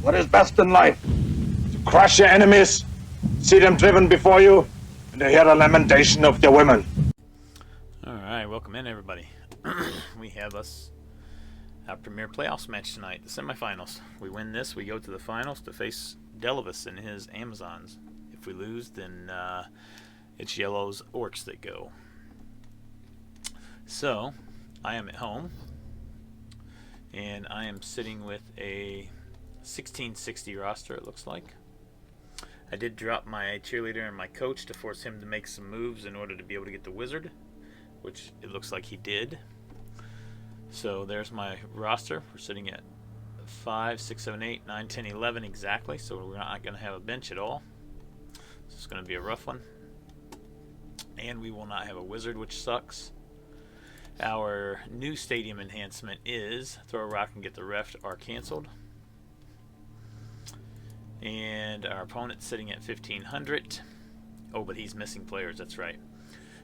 What is best in life? To crush your enemies, see them driven before you, and to hear the lamentation of your women. Alright, welcome in everybody. We have our premier playoffs match tonight, the semifinals. We win this, we go to the finals to face Delavis and his Amazons. If we lose, then it's Yellow's Orcs that go. So, I am at home, and I am sitting with a 1660 roster, it looks like. I did drop my cheerleader and my coach to force him to make some moves in order to be able to get the wizard, which it looks like he did. So there's my roster. We're sitting at 5, 6, 7, 8, 9, 10, 11 exactly, so we're not going to have a bench at all. So it's going to be a rough one. And we will not have a wizard, which sucks. Our new stadium enhancement is throw a rock and get the ref are canceled. And our opponent's sitting at 1500. Oh, but he's missing players, that's right.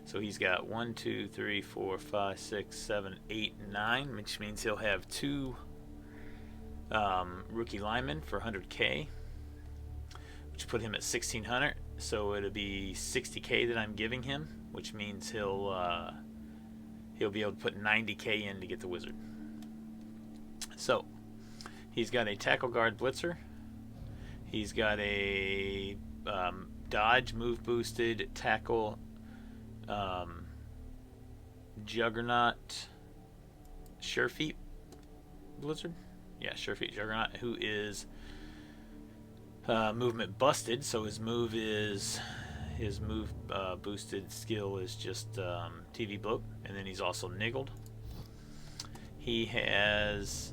So he's got 1, 2, 3, 4, 5, 6, 7, 8, 9, which means he'll have 2 rookie linemen for 100K, which put him at 1600. So it'll be 60K that I'm giving him, which means he'll be able to put 90K in to get the wizard. So he's got a tackle guard blitzer. He's got a dodge move boosted tackle Juggernaut Surefeet Blizzard. Yeah, Surefeet Juggernaut, who is movement busted, so his move boosted skill is just TV bloat, and then he's also niggled. He has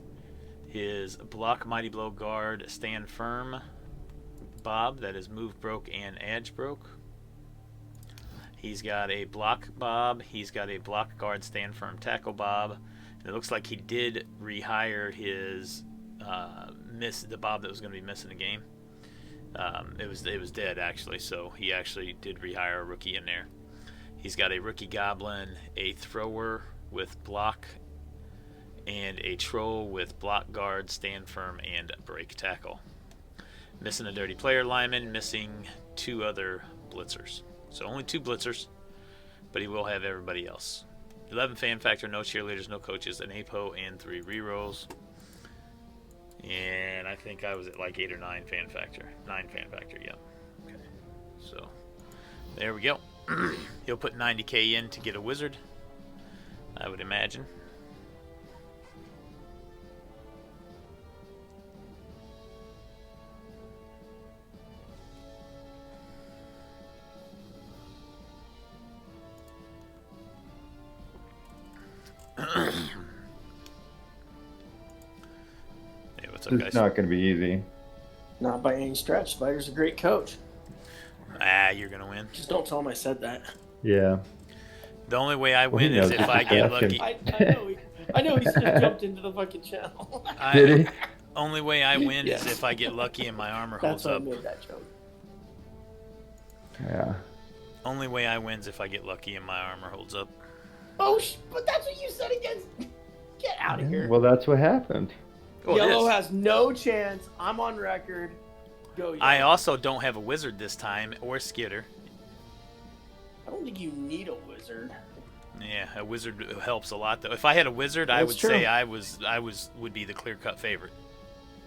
his block mighty blow guard stand firm bob, that is move broke and edge broke. He's got a block bob. He's got a block guard stand firm tackle bob. And it looks like he did rehire his the bob that was going to be missing the game. It was dead actually, so he actually did rehire a rookie in there. He's got a rookie goblin, a thrower with block, and a troll with block guard, stand firm, and break tackle. Missing a dirty player lineman, missing 2 other blitzers. So only 2 blitzers, but he will have everybody else. 11 fan factor, no cheerleaders, no coaches, an APO, and 3 rerolls. And I think I was at like 8 or 9 fan factor. 9 fan factor, yeah. Okay. So there we go. He'll put 90K in to get a wizard, I would imagine. Hey, what's up, guys? It's not going to be easy. Not by any stretch. Spider's a great coach. You're gonna win. Just don't tell him I said that. Yeah. The only way I win is if I get lucky. I know he should have jumped into the fucking channel. Did he? Only way I win is if I get lucky and my armor holds That's why up. I made that joke. Yeah. Only way I win is if I get lucky and my armor holds up. Oh, but that's what you said against. Get out of here. Well, that's what happened. Well, Yellow has no chance. I'm on record. Go, Yellow. I also don't have a wizard this time or skitter. I don't think you need a wizard. Yeah, a wizard helps a lot though. If I had a wizard, I would say I would be the clear-cut favorite.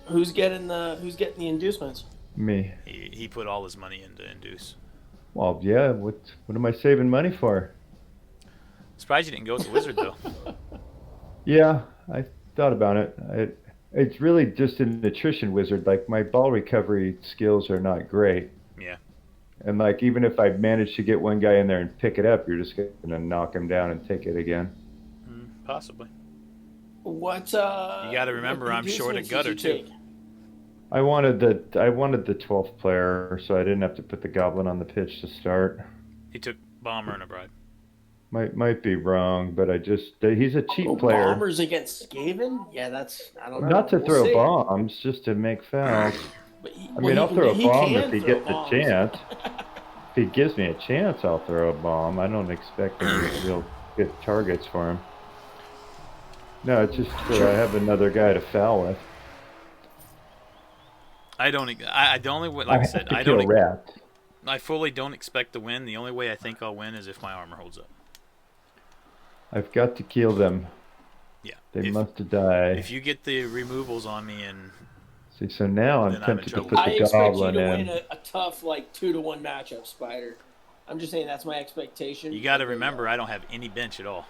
Who's getting the inducements? Me. He put all his money into induce. Well, yeah. What am I saving money for? Surprised you didn't go with the wizard though. Yeah, I thought about it. It's really just an attrition wizard. Like, my ball recovery skills are not great. Yeah. And like, even if I manage to get one guy in there and pick it up, you're just going to knock him down and take it again. Possibly. What? You got to remember, I'm short a gutter too. I wanted the 12th player, so I didn't have to put the goblin on the pitch to start. He took bomber and a bribe. Might be wrong, but he's a cheap player. Bombers against Skaven? Yeah, I don't know. Not to throw bombs, just to make fouls. I'll throw a bomb if he gets a chance. If he gives me a chance, I'll throw a bomb. I don't expect any real good targets for him. No, it's just so I have another guy to foul with. I don't. I the only way, like I said, have to kill rats. I fully don't expect to win. The only way I think I'll win is if my armor holds up. I've got to kill them. Yeah. They must die. If you get the removals on me and see, so now I'm tempted to put the I expect you goblin to in. win a tough, like, 2-to-1 matchup, Spider. I'm just saying that's my expectation. You got to remember, I don't have any bench at all.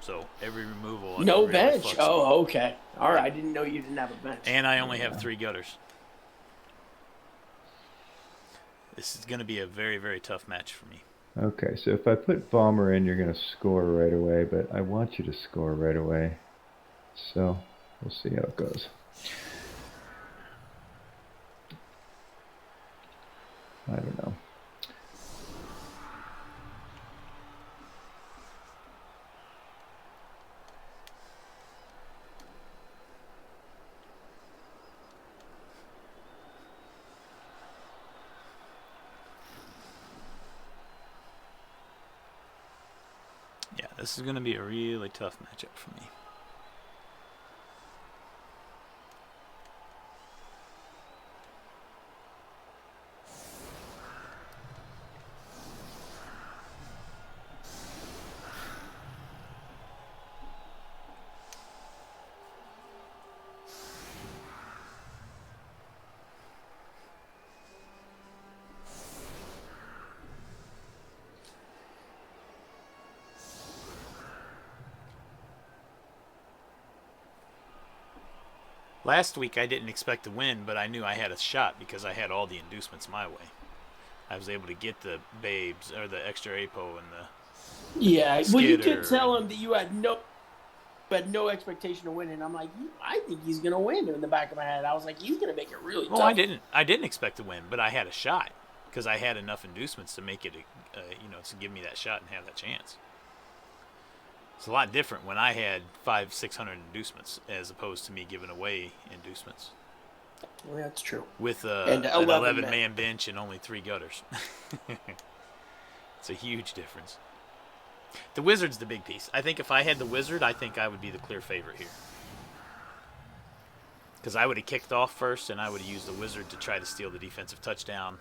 So every removal. No bench. Oh, okay. All right. I didn't know you didn't have a bench. And I only have 3 gutters. This is going to be a very, very tough match for me. Okay, so if I put bomber in, you're going to score right away, but I want you to score right away. So we'll see how it goes. I don't know. Yeah, this is going to be a really tough matchup for me. Last week I didn't expect to win, but I knew I had a shot because I had all the inducements my way. I was able to get the babes or the extra apo and the well, you could tell him that you had no expectation of winning. I'm like, I think he's gonna win. In the back of my head, I was like, he's gonna make it really tough. Well, I didn't expect to win, but I had a shot because I had enough inducements to make it, to give me that shot and have that chance. It's a lot different when I had 500-600 inducements as opposed to me giving away inducements. Well, that's true. With an 11-man bench and only 3 gutters. It's a huge difference. The wizard's the big piece. I think if I had the wizard, I think I would be the clear favorite here. Because I would have kicked off first, and I would have used the wizard to try to steal the defensive touchdown.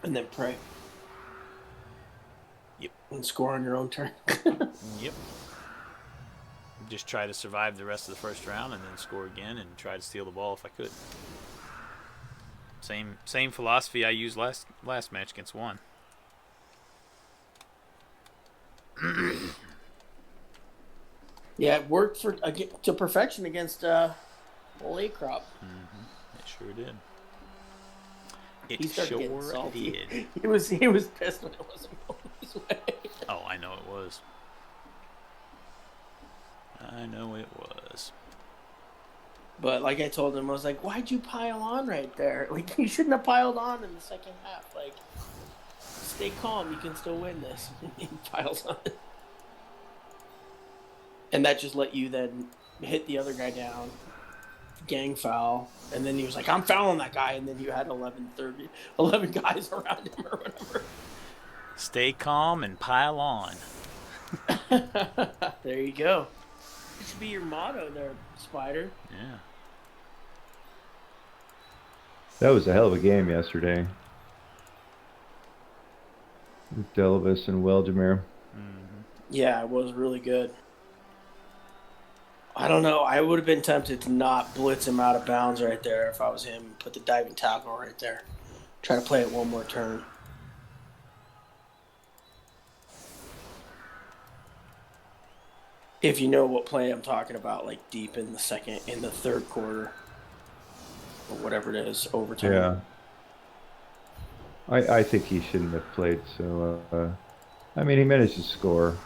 And then pray. Yep. And score on your own turn. Yep. Just try to survive the rest of the first round and then score again and try to steal the ball if I could. Same philosophy I used last match against one. Yeah, it worked to perfection against Crop. It sure did. It He started getting sure salty. did. He was pissed when it wasn't going his way. Oh, I know it was. I know it was. But like I told him, I was like, why'd you pile on right there? Like, you shouldn't have piled on in the second half. Like, stay calm. You can still win this. He piles on. And that just let you then hit the other guy down. Gang foul. And then he was like, I'm fouling that guy. And then you had 11 guys around him or whatever. Stay calm and pile on. There you go. It should be your motto there, Spider. Yeah. That was a hell of a game yesterday. With Delavis and Weldemir. Yeah, it was really good. I don't know. I would have been tempted to not blitz him out of bounds right there if I was him. Put the diving tackle right there. Try to play it one more turn. If you know what play I'm talking about, like deep in the third quarter, or whatever it is, overtime. Yeah. I think he shouldn't have played. So, I mean, he managed to score.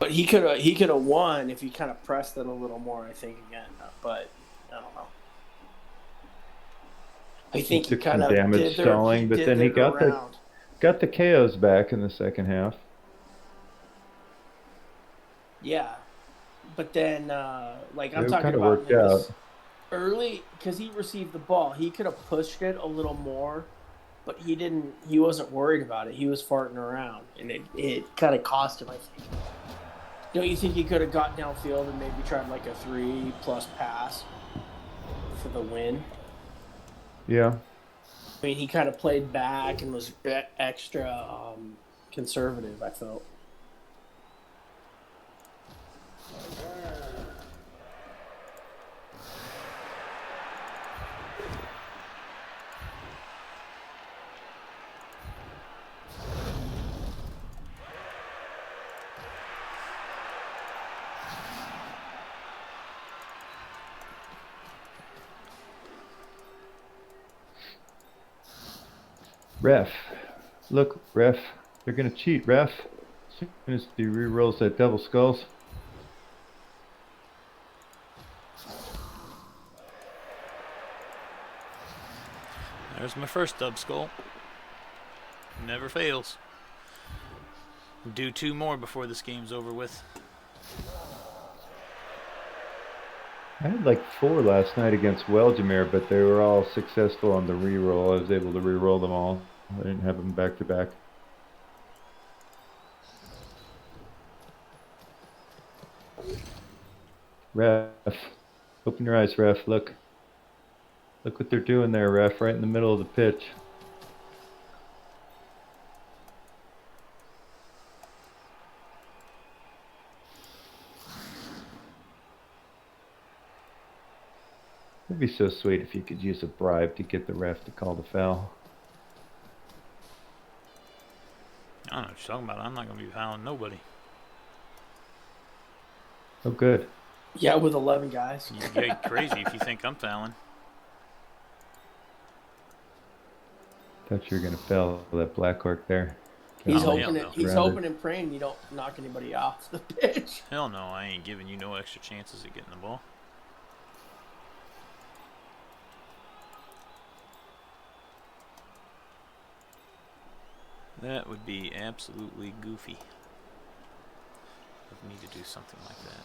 But he could have won if he kind of pressed it a little more. I think again, but I don't know. I think he kind of damage stalling, but then he got the KOs back in the second half. Yeah, but then like I'm It talking kind of about worked out early because he received the ball. He could have pushed it a little more, but he didn't. He wasn't worried about it. He was farting around, and it kind of cost him, I think. Don't you think he could have got downfield and maybe tried like a 3+ pass for the win. Yeah. I mean, he kind of played back and was extra conservative, I felt. Ref. Look, ref. They're going to cheat, ref. As soon as he re-rolls that double skulls. There's my first dub skull. Never fails. Do 2 more before this game's over with. I had like 4 last night against Weldemir, but they were all successful on the re-roll. I was able to re-roll them all. I didn't have them back to back. Ref. Open your eyes, ref. Look. Look what they're doing there, ref. Right in the middle of the pitch. It'd be so sweet if you could use a bribe to get the ref to call the foul. I don't know what you're talking about. I'm not going to be fouling nobody. Oh, good. Yeah, with 11 guys. You get crazy if you think I'm fouling. Thought you were going to foul that Black Orc there. He's Oh, hoping and praying you don't knock anybody off the pitch. Hell no, I ain't giving you no extra chances at getting the ball. That would be absolutely goofy of me to do something like that.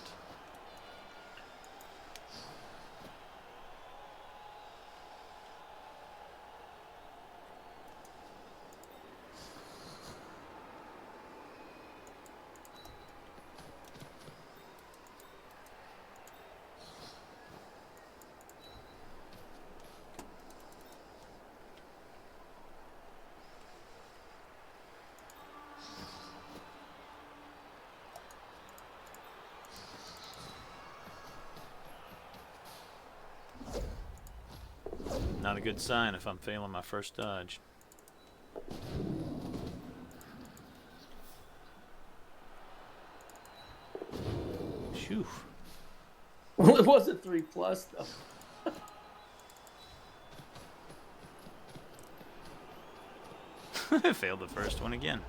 Not a good sign if I'm failing my first dodge. Phew. Well, it wasn't 3+ though. I failed the first one again.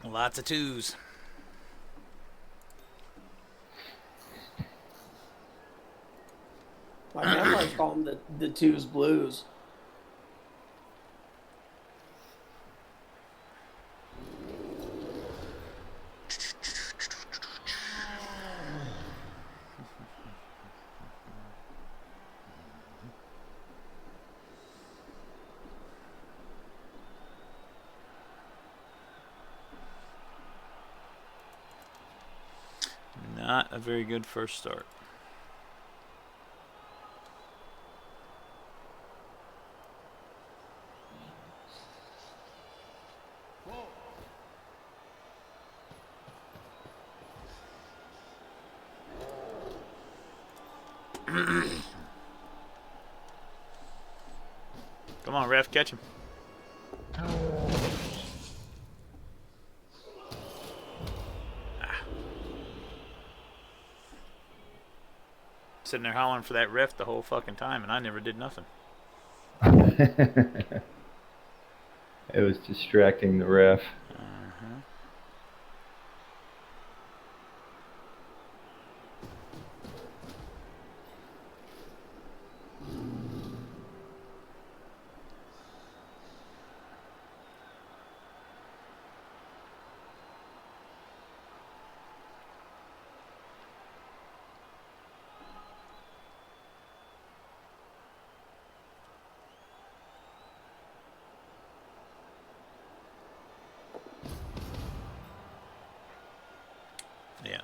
Lots of 2s. My grandma's call them the 2s blues. Not a very good first start. Come on, ref, catch him. Sitting there hollering for that ref the whole fucking time, and I never did nothing. It was distracting the ref.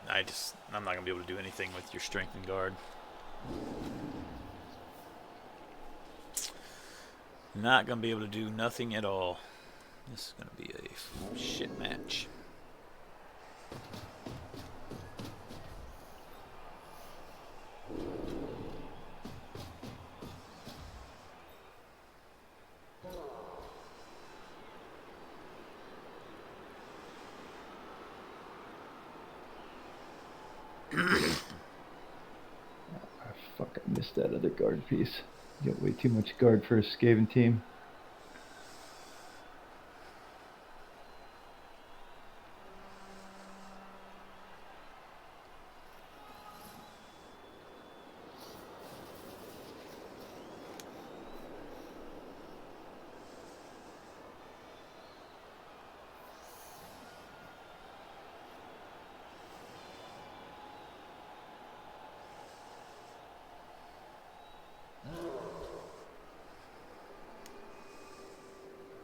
I'm not gonna be able to do anything with your strength and guard. Not gonna be able to do nothing at all. This is gonna be a shit match. Fuck, I missed that other guard piece. You got way too much guard for a Skaven team.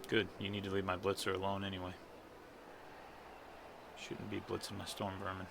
Good. You need to leave my blitzer alone anyway. Shouldn't be blitzing my storm vermin.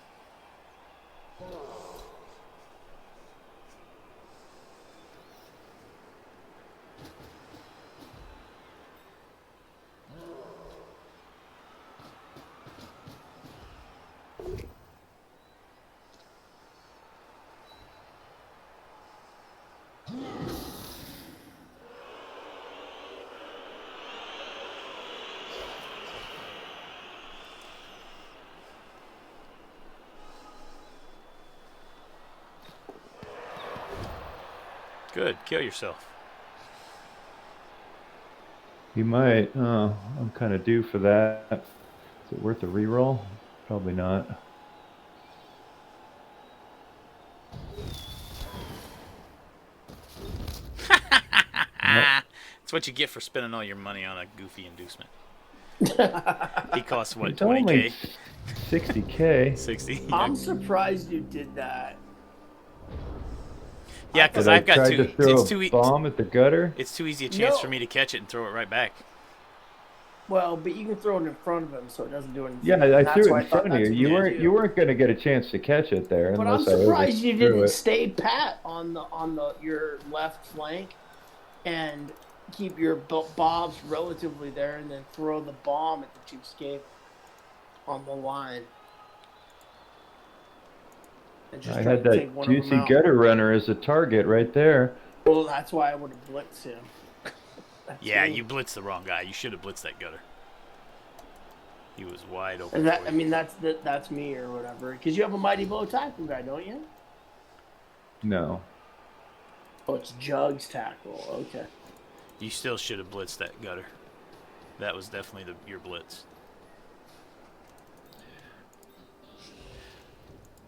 Good. Kill yourself. You might. I'm kind of due for that. Is it worth a reroll? Probably not. That's what you get for spending all your money on a goofy inducement. He costs what, It's 20K? only 60K. 60. I'm surprised you did that. Yeah, because Did I I've got try two. to throw It's too. a bomb at the gutter? It's too easy a chance No. for me to catch it and throw it right back. Well, but you can throw it in front of him, so it doesn't do anything. Yeah, I That's threw why it in thought front of you. that's You what weren't. do. You weren't going to get a chance to catch it there But I'm unless I surprised you overthrew didn't it. stay pat on your left flank and keep your bobs relatively there, and then throw the bomb at the cheapskate on the line. And just I try had to take that one of them juicy out. gutter runner as a target right there. Well, that's why I would have blitzed him. That's Yeah, me. you blitzed the wrong guy. You should have blitzed that gutter. He was wide open. And that, for I you. mean, that's me or whatever. Because you have a mighty blow tackle guy, don't you? No. Oh, it's Jugs tackle. Okay. You still should have blitzed that gutter. That was definitely your blitz.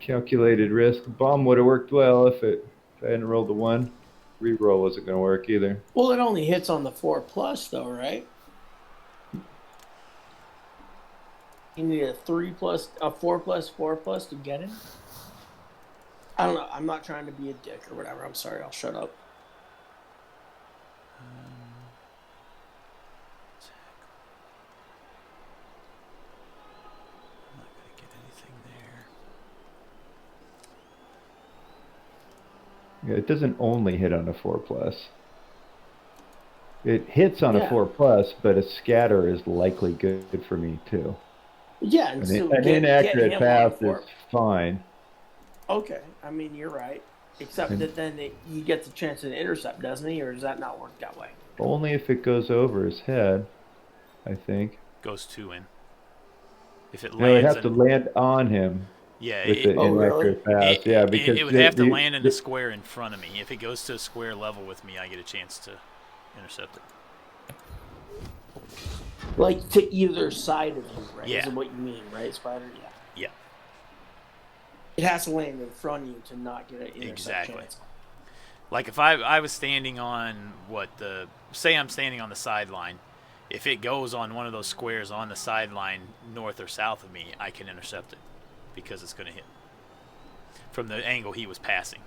Calculated risk. Bomb would have worked well if I hadn't rolled a 1. Reroll wasn't going to work either. Well, it only hits on the 4+ though, right? You need a 3+, a 4+, to get it. I don't know. I'm not trying to be a dick or whatever. I'm sorry. I'll shut up. I'm not gonna get anything there. Yeah, it doesn't only hit on a 4+. It hits on a Yeah. 4+, but a scatter is likely good for me too. Yeah, and so An inaccurate him path on the 4. is fine. Okay, I mean you're right. Except that then he gets a chance at an intercept, doesn't he? Or does that not work that way? Only if it goes over his head, I think. Goes 2 in. If it No, it lands, has to land on him yeah, with the Oh, inaccurate path. it- Yeah, it- because it would have to land in the square in front of me. If it goes to a square level with me, I get a chance to intercept it. Like to either side of you, right? Yeah. Is what you mean, right, Spider? Yeah. Yeah, It has to land in front of you to not get an intercept Exactly. chance. like if I was standing on say I'm standing on the sideline. If it goes on one of those squares on the sideline north or south of me, I can intercept it because it's going to hit from the angle he was passing.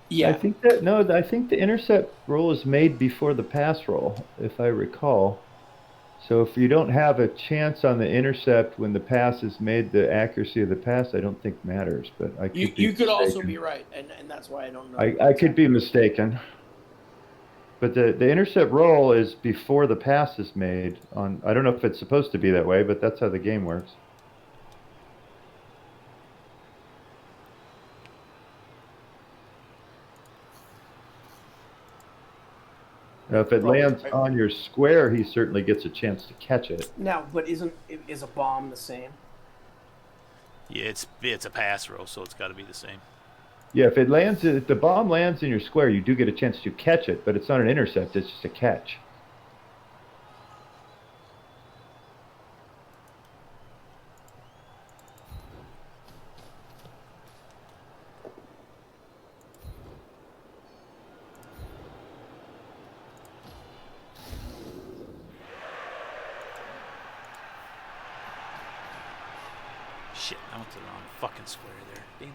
Yeah. I think the intercept roll is made before the pass roll, if I recall. So if you don't have a chance on the intercept when the pass is made, the accuracy of the pass, I don't think matters. But I could be You could also mistaken. be right, and that's why I don't know. I could be mistaken. But the intercept roll is before the pass is made. I don't know if it's supposed to be that way, but that's how the game works. Now, if it lands on your square, he certainly gets a chance to catch it. Now, but is a bomb the same? Yeah, it's a pass roll, so it's got to be the same. Yeah, if the bomb lands in your square, you do get a chance to catch it, but it's not an intercept, it's just a catch. Shit, I went to the wrong fucking square there. Damn it.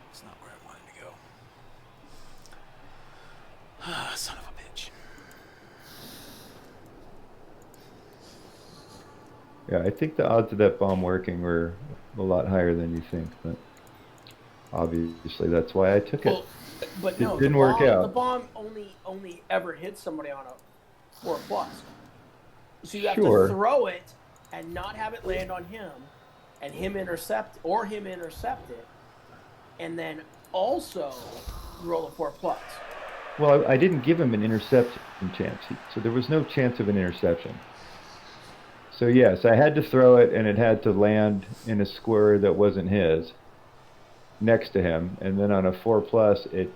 It's not where I wanted to go. Ah, son of a bitch. Yeah, I think the odds of that bomb working were a lot higher than you think, but obviously that's why I took it. But no, it didn't work out. The bomb only ever hits somebody on a 4+. So you have to throw it and not have it land on him, and him intercept it, and then also roll a 4+. Well, I didn't give him an interception chance, so there was no chance of an interception. So yes, I had to throw it, and it had to land in a square that wasn't his, next to him, and then on a 4+, it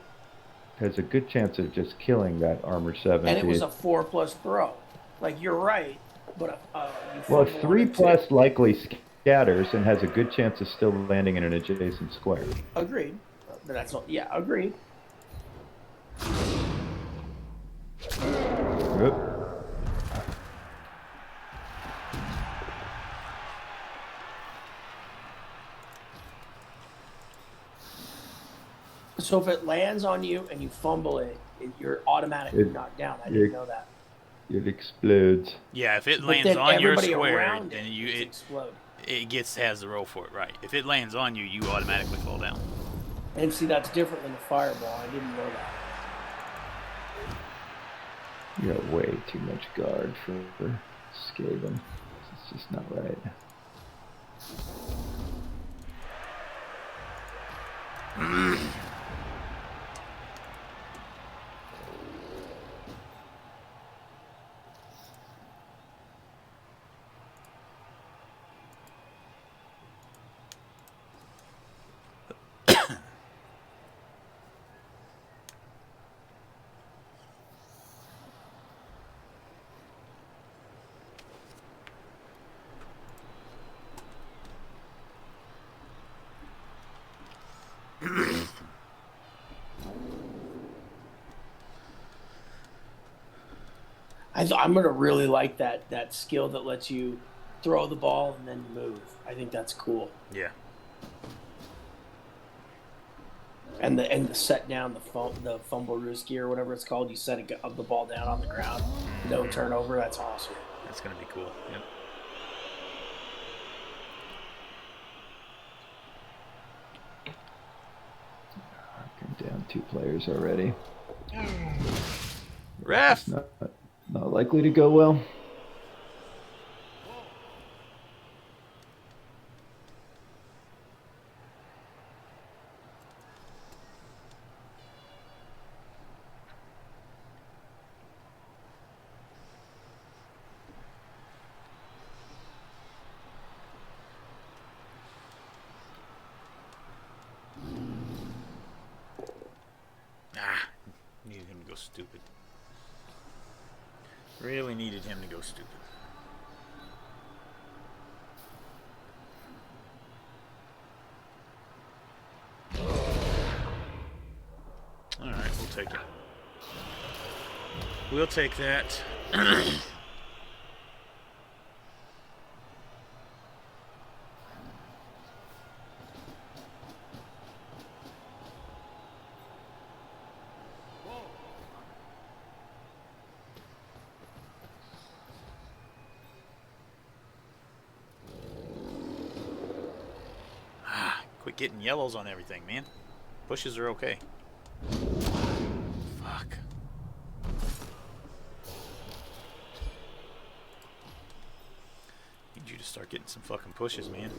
has a good chance of just killing that armor 7. And it was a 4+ throw. Like, you're right, but well, 3+ likely scatters and has a good chance of still landing in an adjacent square. Agreed. But that's not. Yeah, agreed. Yep. So if it lands on you and you fumble it, you're automatically knocked down. I didn't know that. It explodes. Yeah, if it lands on your square, then it has the roll for it, right? If it lands on you, you automatically fall down. And see, that's different than the fireball. I didn't know that. You got way too much guard for Skaven. It's just not right. I'm gonna really like that skill that lets you throw the ball and then move. I think that's cool. Yeah. And the set down the fumble risky or whatever it's called. You set the ball down on the ground, no turnover. That's awesome. That's gonna be cool. Yep. I'm down 2 players already. Ref. Not likely to go well. Needed him to go stupid. Really needed him to go stupid. Alright, we'll take it. We'll take that. Quit getting yellows on everything, man. Pushes are okay. Fuck. Need you to start getting some fucking pushes, man.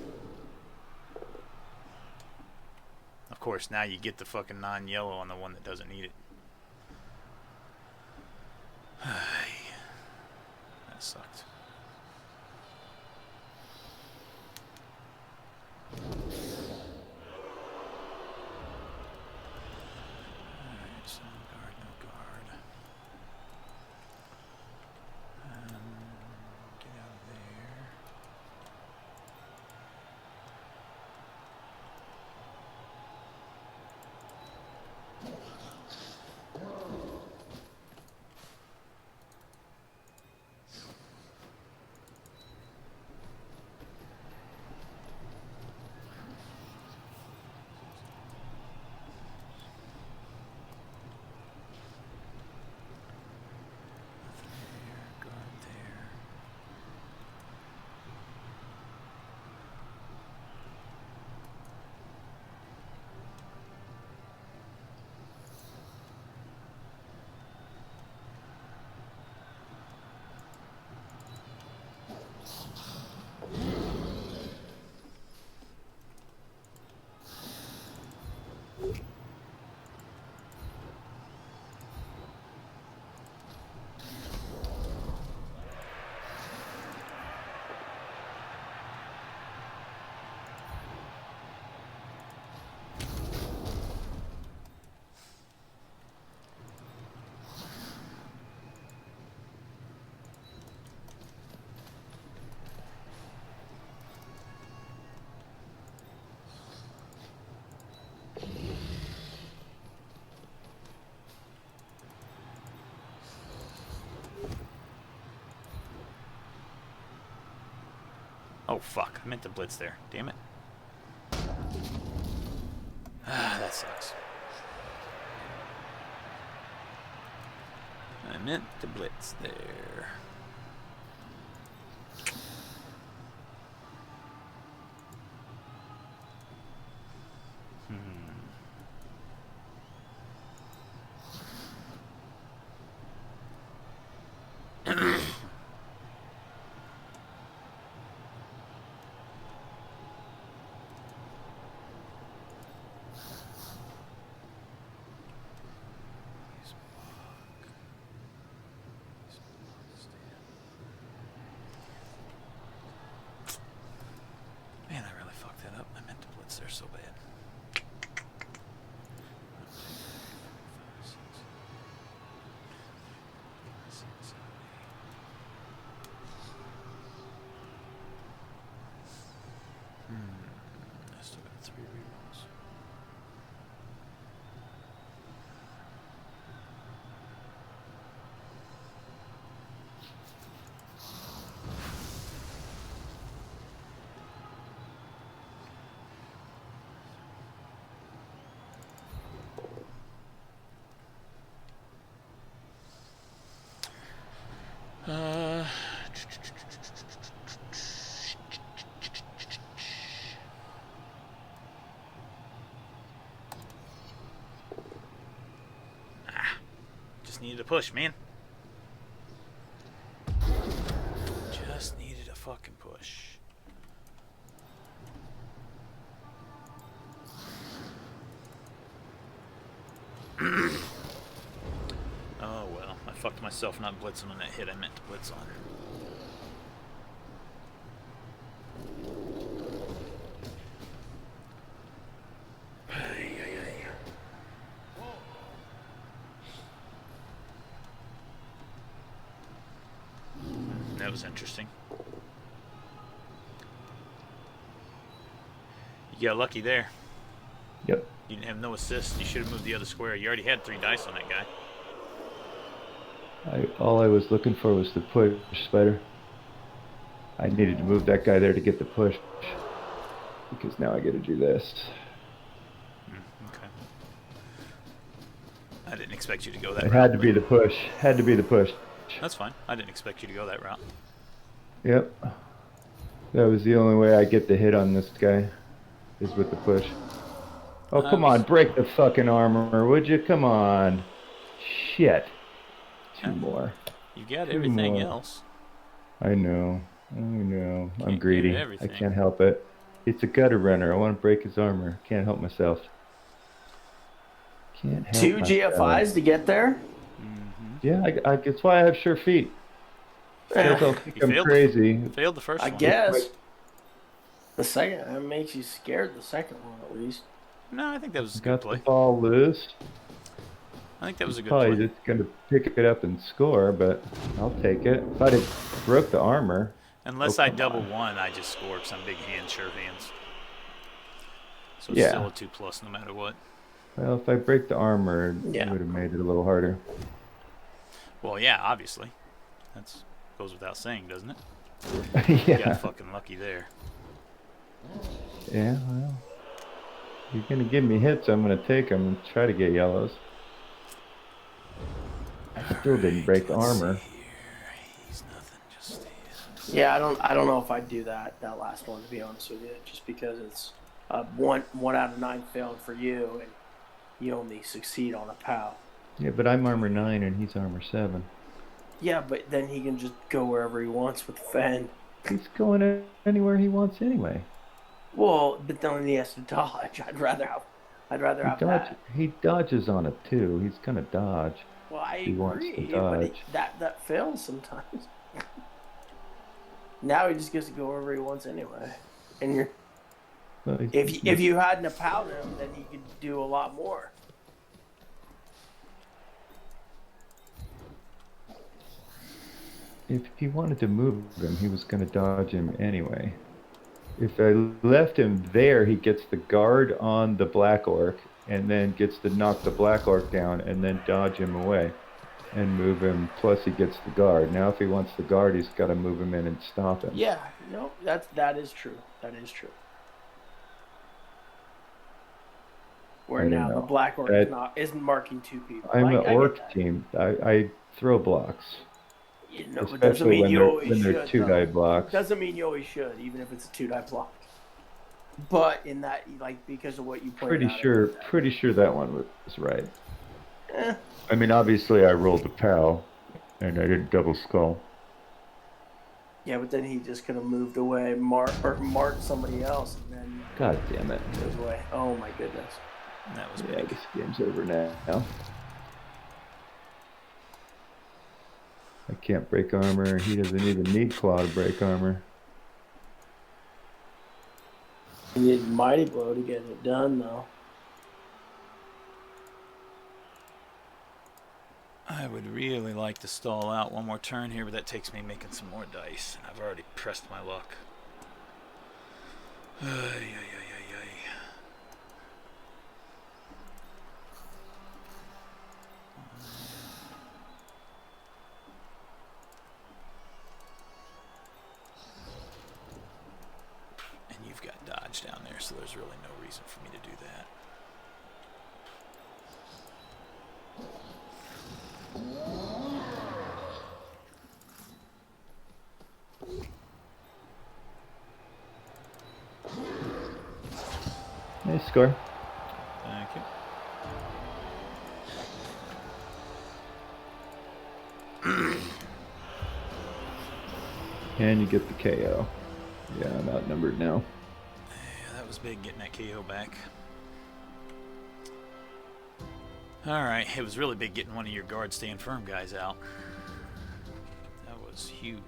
Of course, now you get the fucking non-yellow on the one that doesn't need it. That sucked. Alright, so no guard, no guard. Get out of there. Guard there. Oh fuck, I meant to blitz there. Damn it. Ah, that sucks. I meant to blitz there. Man, I really fucked that up. I meant to blitz there so bad. I still got 3 rerolls. Just needed a push, man. Just needed a fucking push. Oh well, I fucked myself not blitzing on that hit I meant to blitz on. That was interesting. You got lucky there. Yep. You didn't have no assist. You should have moved the other square. You already had 3 dice on that guy. All I was looking for was the push, Spider. I needed to move that guy there to get the push. Because now I get to do this. Okay. I didn't expect you to go that It route. had to be the push. Had to be the push. That's fine. I didn't expect you to go that route. Yep. That was the only way I get the hit on this guy. is with the push. Oh, come on, break the fucking armor, would you? Come on. Shit. Two more. You got Two everything more. else. I know. I'm Can't greedy. get I everything. can't help it. It's a gutter runner. I want to break his armor. Can't help myself. Can't help Two myself. GFIs to get there? Yeah, that's why I have sure feet. Because I'll think I'm crazy. Failed the first one. I guess. The second, it makes you scared, the second one at least. No, I think that was a good Got play. the ball loose. I think that was a good Probably play. just going to pick it up and score, but I'll take it. If I'd have broke the armor. Unless I double one, I just score because I'm big hand, sure hands. So it's Yeah. still a 2+ no matter what. Well, if I break the armor, it would have made it a little harder. Well, yeah, obviously. That goes without saying, doesn't it? Yeah. You got fucking lucky there. Yeah, well. You're going to give me hits, I'm going to take them and try to get yellows. I still didn't break the armor. He's nothing, just yeah, I don't know if I'd do that last one, to be honest with you, just because it's one out of 9 failed for you, and you only succeed on a POW. Yeah, but I'm armor 9 and he's armor 7. Yeah, but then he can just go wherever he wants with the Fend. He's going anywhere he wants anyway. Well, but then he has to dodge. I'd rather have that. He dodges on it too. He's gonna dodge. Well, I He wants agree, to dodge. but that fails sometimes. Now he just gets to go wherever he wants anyway. And you're if you hadn't have powdered him, then he could do a lot more. If he wanted to move him, he was gonna dodge him anyway. If I left him there, he gets the guard on the black orc, and then gets to knock the black orc down, and then dodge him away, and move him. Plus, he gets the guard. Now, if he wants the guard, he's got to move him in and stop him. Yeah, no, that is true. That is true. Where now the black orc isn't marking 2 people. I'm an orc team. I throw blocks. You know, especially but doesn't mean you always when they're 2-die blocks. Doesn't mean you always should, even if it's a 2-die block. But in that, like, because of what you pointed out. Pretty sure that one was right. I mean, obviously I rolled a POW, and I didn't double skull. Yeah, but then he just could have moved away, marked somebody else, and then. God damn it! Goes away. Oh my goodness. That was big. This game's over now. I can't break armor. He doesn't even need claw to break armor. You need mighty blow to get it done, though. I would really like to stall out one more turn here, but that takes me making some more dice. And I've already pressed my luck. And you've got dodge down there, so there's really no reason for me to do that. Nice score. Thank you. And you get the KO. Yeah, I'm outnumbered now. Yeah, that was big getting that KO back. Alright, it was really big getting one of your guard stand firm guys out. That was huge.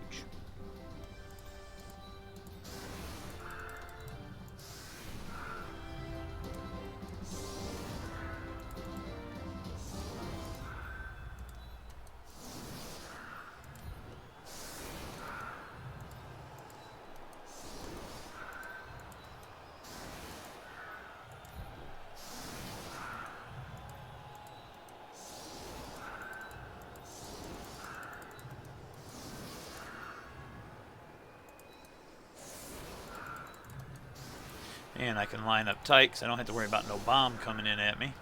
And I can line up tight because I don't have to worry about no bomb coming in at me.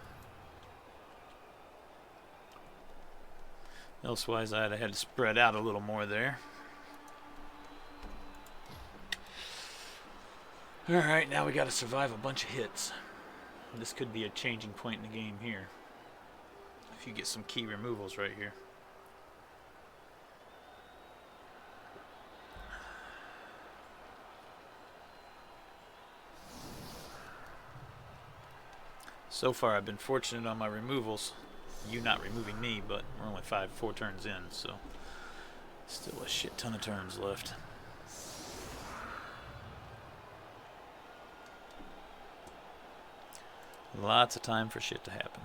Elsewise, I'd have had to spread out a little more there. Alright, now we gotta survive a bunch of hits. This could be a changing point in the game here. If you get some key removals right here. So far I've been fortunate on my removals. You not removing me, but we're only 4 turns in, so still a shit ton of turns left. Lots of time for shit to happen.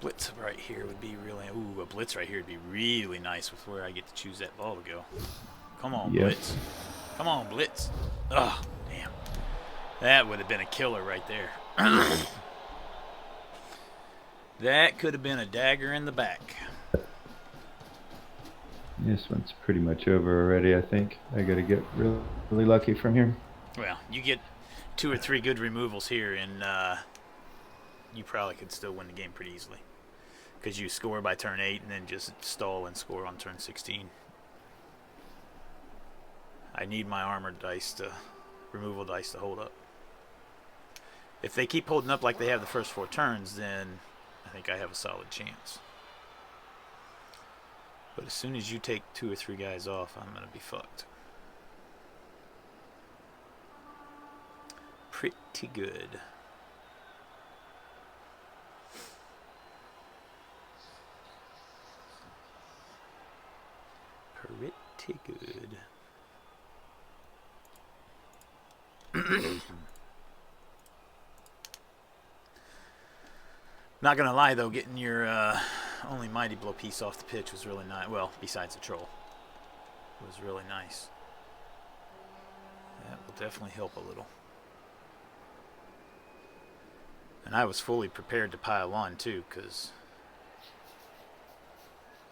Blitz right here would be really... Ooh, a blitz right here would be really nice with where I get to choose that ball to go. Come on, Yep. Blitz. Come on, Blitz. Oh, damn. That would have been a killer right there. That could have been a dagger in the back. This one's pretty much over already, I think. I gotta get really, really lucky from here. Well, you get 2 or 3 good removals here, and you probably could still win the game pretty easily. Because you score by turn 8 and then just stall and score on turn 16. I need my armored dice to, removal dice to hold up. If they keep holding up like they have the first 4 turns, then I think I have a solid chance. But as soon as you take 2 or 3 guys off, I'm going to be fucked. Pretty good. Pretty good. Not gonna lie though, getting your only mighty blow piece off the pitch was really nice. Well, besides the troll, it was really nice. That will definitely help a little. And I was fully prepared to pile on too, because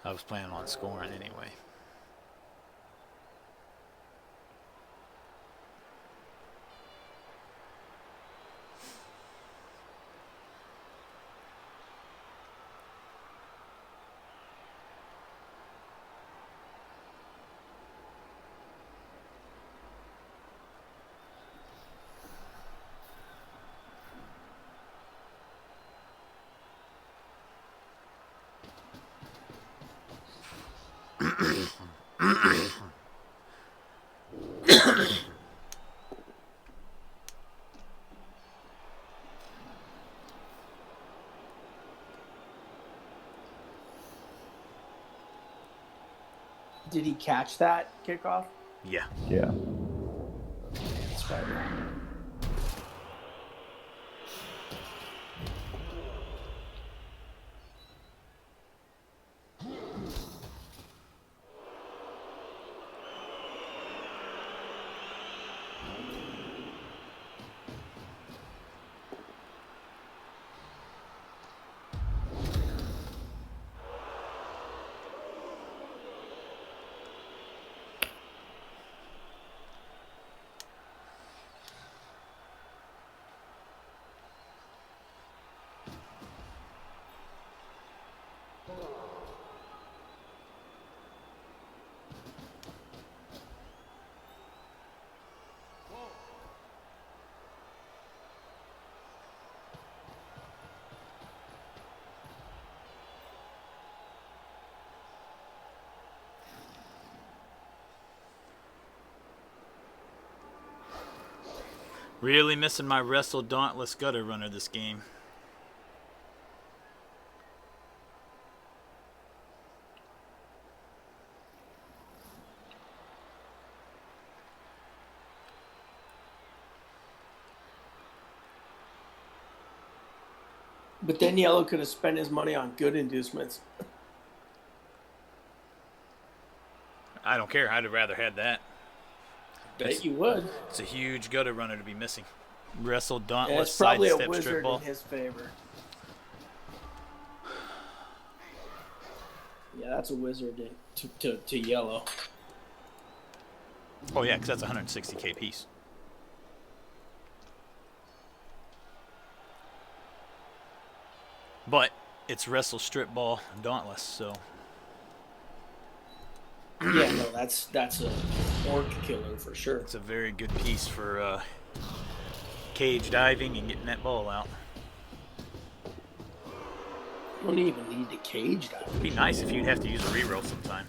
I was planning on scoring anyway. Did he catch that kickoff? Yeah. Yeah. That's right. Really missing my Wrestle Dauntless gutter runner this game. But then Yellow could have spent his money on good inducements. I don't care. I'd have rather had that. Bet you would. It's a huge gutter runner to be missing. Wrestle And Dauntless it's probably a sidestep wizard strip ball. in his favor. Yeah, that's a wizard to Yellow. Oh yeah, because that's a 160k piece. But it's Wrestle Strip Ball Dauntless, so. Yeah, no, that's a orc killer for sure. It's a very good piece for cage diving and getting that ball out. You don't even need the cage dive. It'd be nice if you'd have to use a reroll sometime.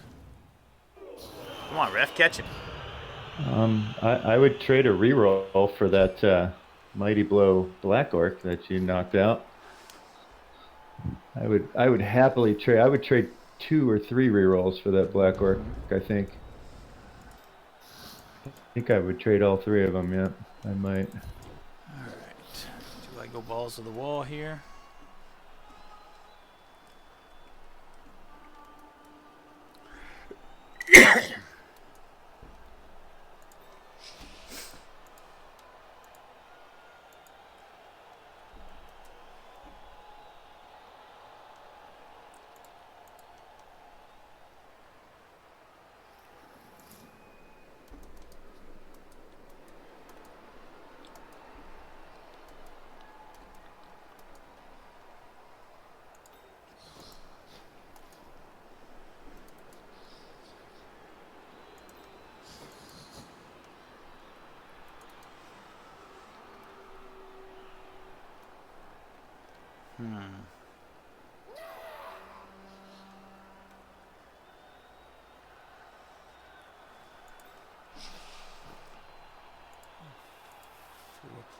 Come on, ref, catch him. I would trade a reroll for that Mighty Blow Black Orc that you knocked out. I would happily trade. I would trade 2 or 3 rerolls for that Black Orc. I think I would trade all 3 of them. Yeah, I might. All right. Do I go balls to the wall here?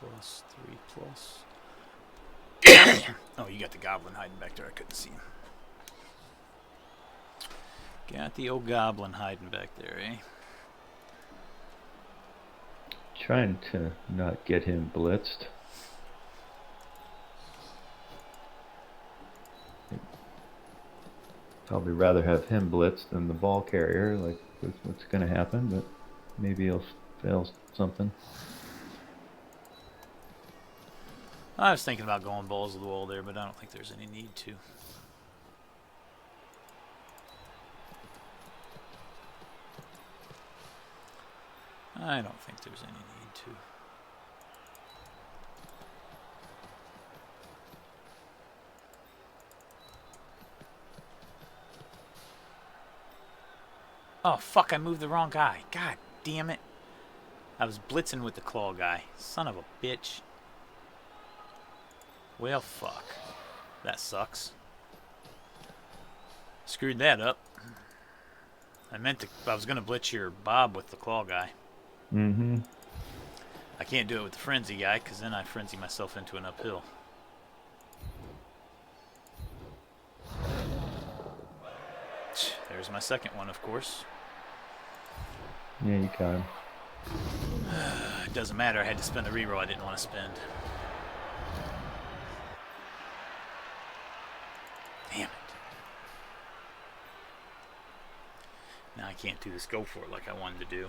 Plus 3 plus. Oh, you got the goblin hiding back there. I couldn't see him. Got the old goblin hiding back there, eh? Trying to not get him blitzed. Probably rather have him blitzed than the ball carrier. Like, that's what's going to happen, but maybe he'll fail something. I was thinking about going balls to the wall there, but I don't think there's any need to. I don't think there's any need to. Oh, fuck, I moved the wrong guy. God damn it. I was blitzing with the claw guy. Son of a bitch. Well, fuck. That sucks. Screwed that up. I was going to blitz your Bob with the claw guy. Mm-hmm. I can't do it with the frenzy guy, because then I frenzy myself into an uphill. There's my second one, of course. Yeah, you got him. It doesn't matter. I had to spend a reroll I didn't want to spend. Damn it. Now I can't do this go for it like I wanted to do.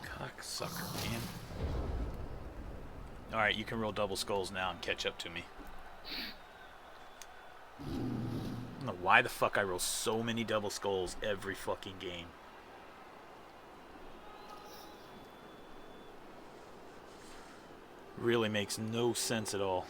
Cocksucker, man. Alright, you can roll double skulls now and catch up to me. I don't know why the fuck I roll so many double skulls every fucking game. Really makes no sense at all.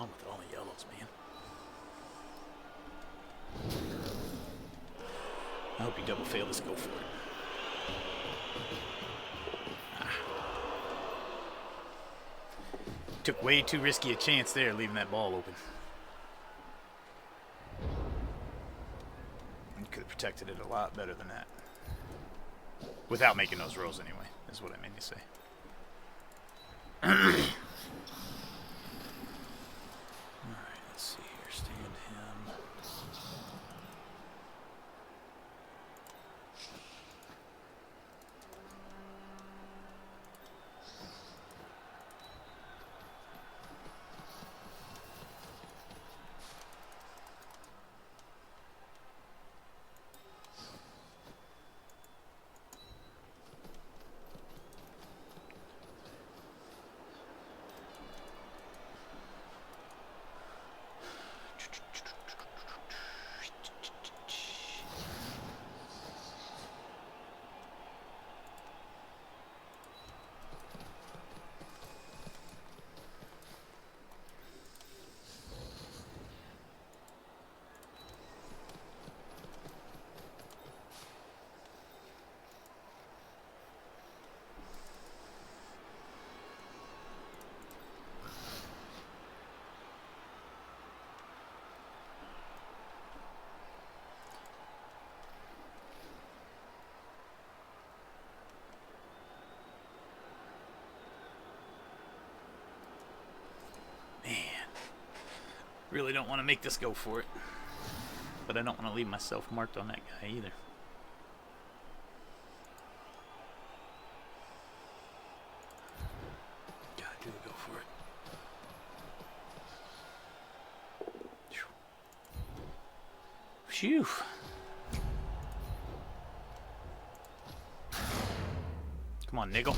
on with all the yellows, man? I hope you double fail this. Go for it. Took way too risky a chance there, leaving that ball open. You could have protected it a lot better than that. Without making those rows anyway, is what I meant to say. Alright, let's see here. Stand him. Really don't want to make this go for it. But I don't want to leave myself marked on that guy either. Gotta do go for it. Phew. Come on, niggle.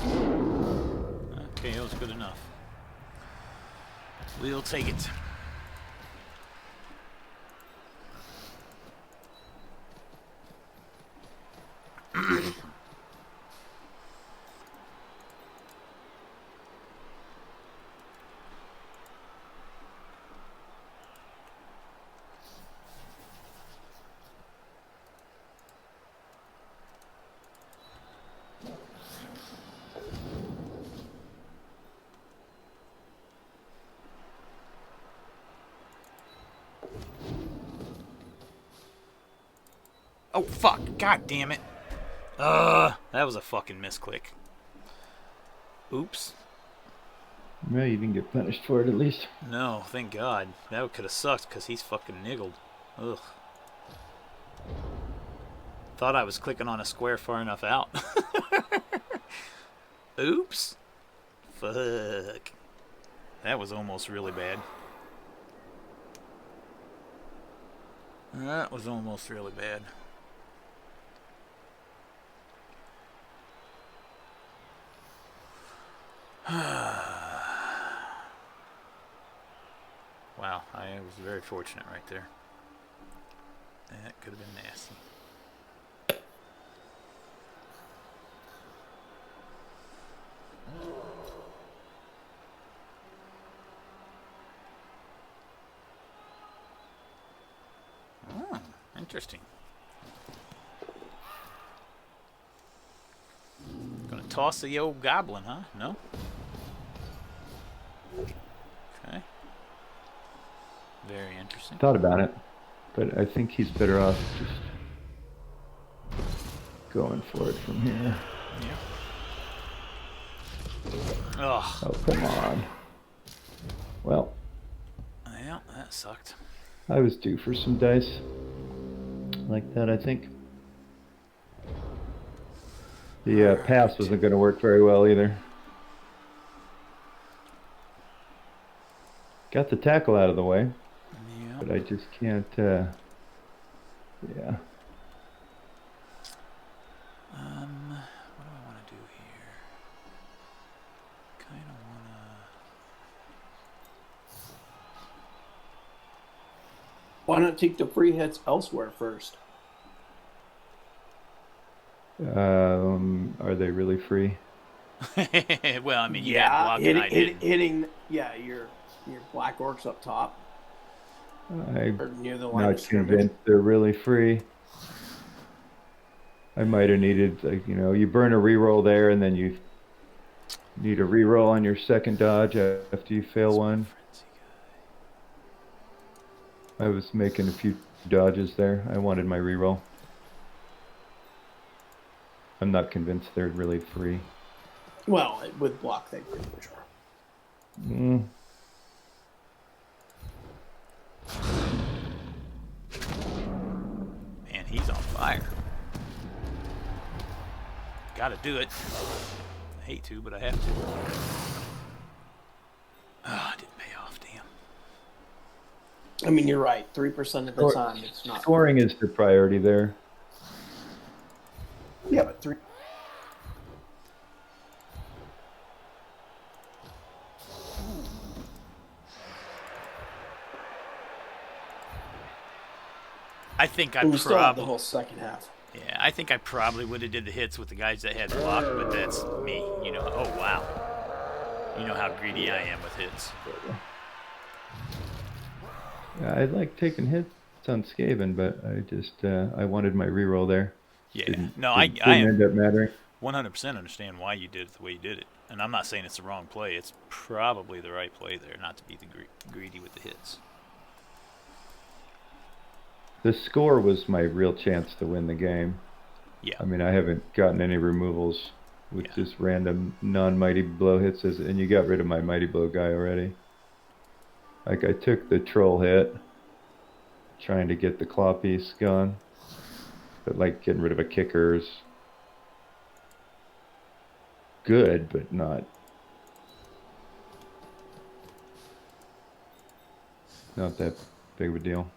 Okay, that was good enough. We'll take it. Oh, fuck. God damn it. That was a fucking misclick. Oops. Well, you didn't get punished for it, at least. No, thank God. That could have sucked, because he's fucking niggled. Ugh. Thought I was clicking on a square far enough out. Oops. Fuck. That was almost really bad. That was almost really bad. Wow, I was very fortunate right there. That could have been nasty. Oh, interesting. Gonna toss the old goblin, huh? No? Okay. Very interesting. Thought about it, but I think he's better off just going for it from here. Yeah. Ugh. Oh, come on. Well. Yeah, that sucked. I was due for some dice like that, I think. The pass wasn't going to work very well either. Got the tackle out of the way. Yeah. But I just can't, yeah. What do I want to do here? Kind of want to... Why not take the free hits elsewhere first? Are they really free? Well, I mean, you had block hitting. Yeah, you're Your black orcs up top. I'm or near the line of not scrimmage. convinced they're really free. I might have needed, like, you burn a reroll there, and then you need a reroll on your second dodge after you fail one. I was making a few dodges there. I wanted my reroll. I'm not convinced they're really free. Well, with block, they pretty much are. Mm. Man, he's on fire. Gotta do it. I hate to, but I have to. Oh, it didn't pay off, damn. I mean, you're right. 3% of the time, it's not. Scoring is the priority there. Yeah, but 3. I think I We still have the probably, whole second half. yeah, I think I probably would have did the hits with the guys that had block, but that's me. Oh wow. You know how greedy I am with hits. Yeah, I like taking hits on Skaven, but I just I wanted my reroll there. Yeah, Didn't I end up mattering. 100% understand why you did it the way you did it. And I'm not saying it's the wrong play. It's probably the right play there, not to be the greedy with the hits. The score was my real chance to win the game. Yeah. I mean, I haven't gotten any removals with just random non-mighty blow hits, and you got rid of my mighty blow guy already. Like, I took the troll hit, trying to get the claw piece gone, but like getting rid of a kicker's good, but not that big of a deal.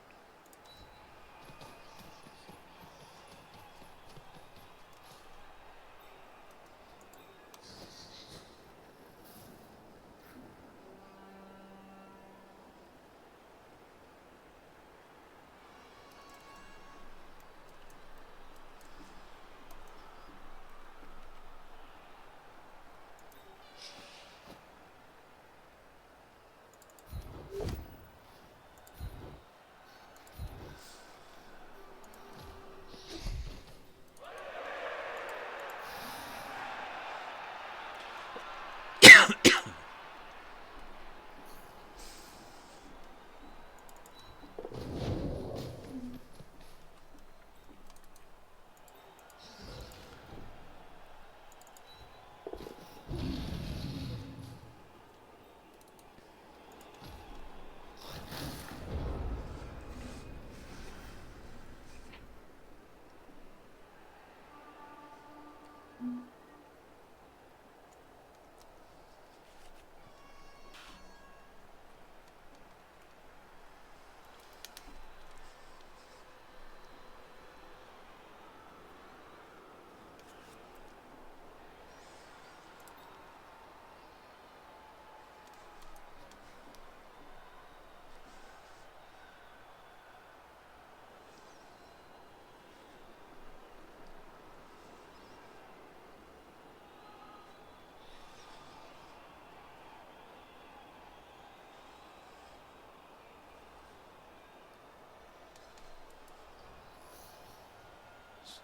So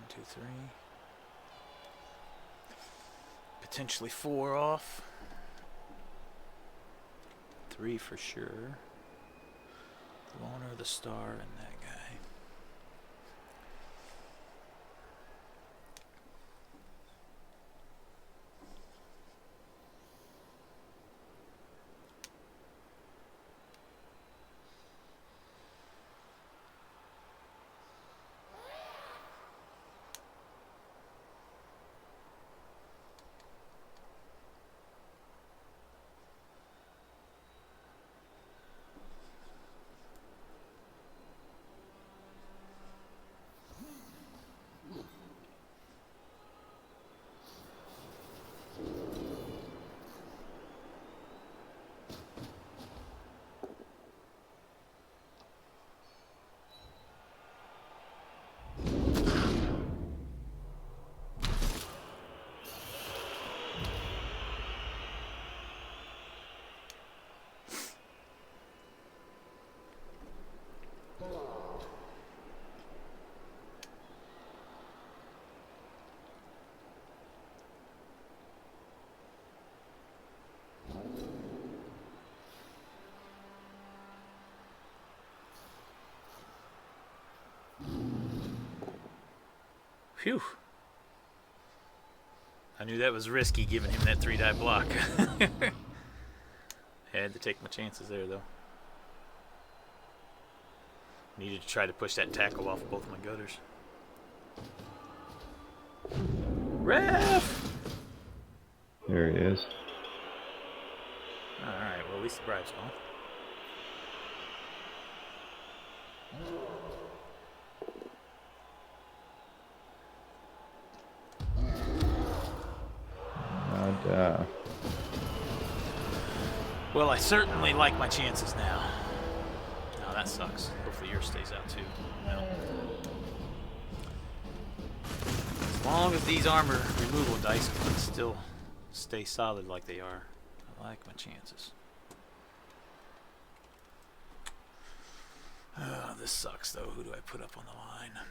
1, 2, 3. Potentially 4 off. 3 for sure. The loner, the star, and that guy. Phew. I knew that was risky, giving him that 3-die block. Had to take my chances there, though. Needed to try to push that tackle off both my gutters. Ref! There he is. Alright, well, at least the bribe's gone. Well, I certainly like my chances now. Oh, that sucks. Hopefully yours stays out too. No. As long as these armor removal dice can still stay solid like they are, I like my chances. Oh, this sucks though. Who do I put up on the line?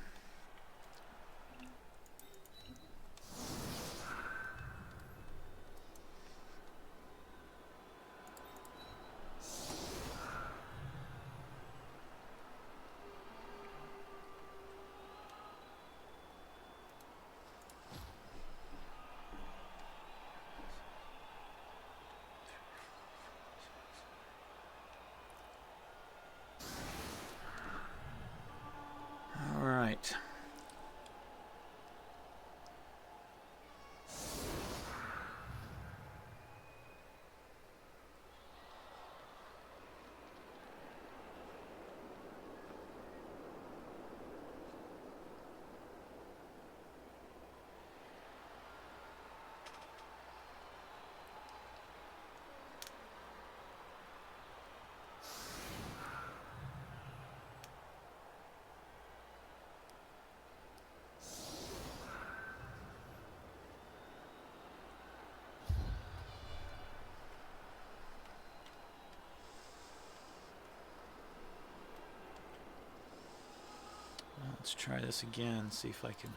Let's try this again, see if I can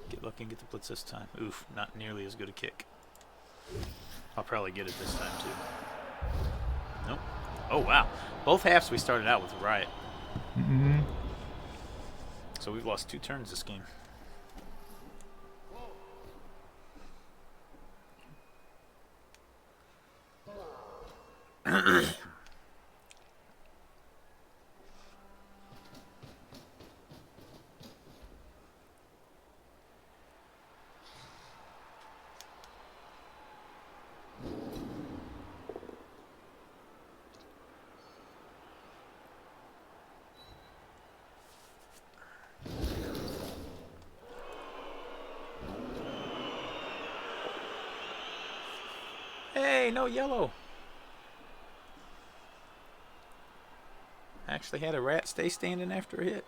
get lucky and get the blitz this time. Oof, not nearly as good a kick. I'll probably get it this time too. Nope. Oh wow. Both halves we started out with Riot. Mm-hmm. So we've lost 2 turns this game. Hey, no yellow. Actually had a rat stay standing after a hit.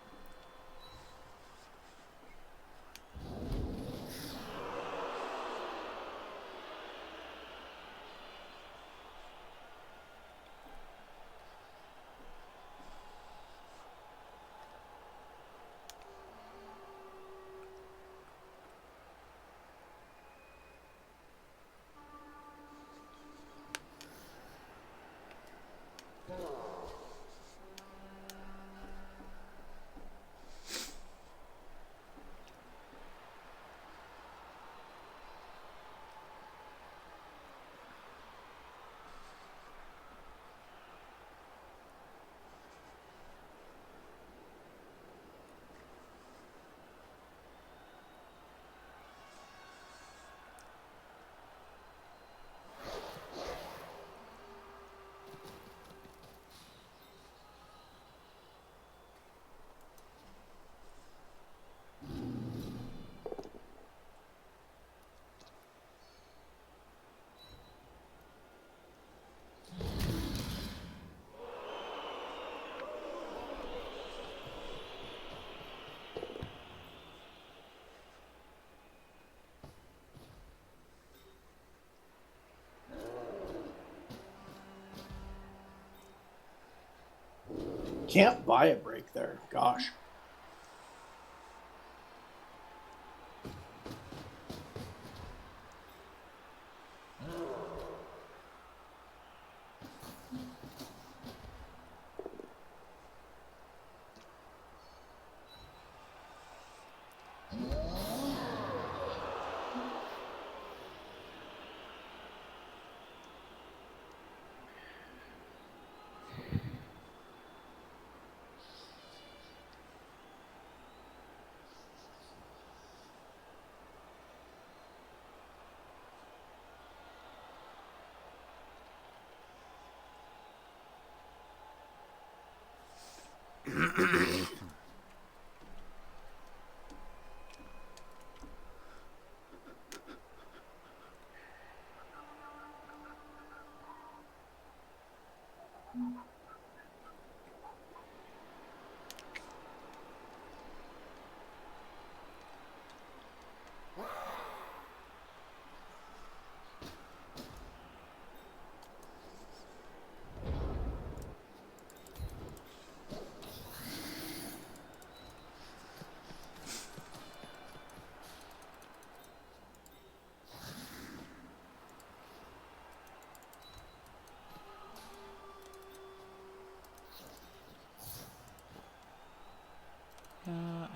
Can't buy a break there. Gosh.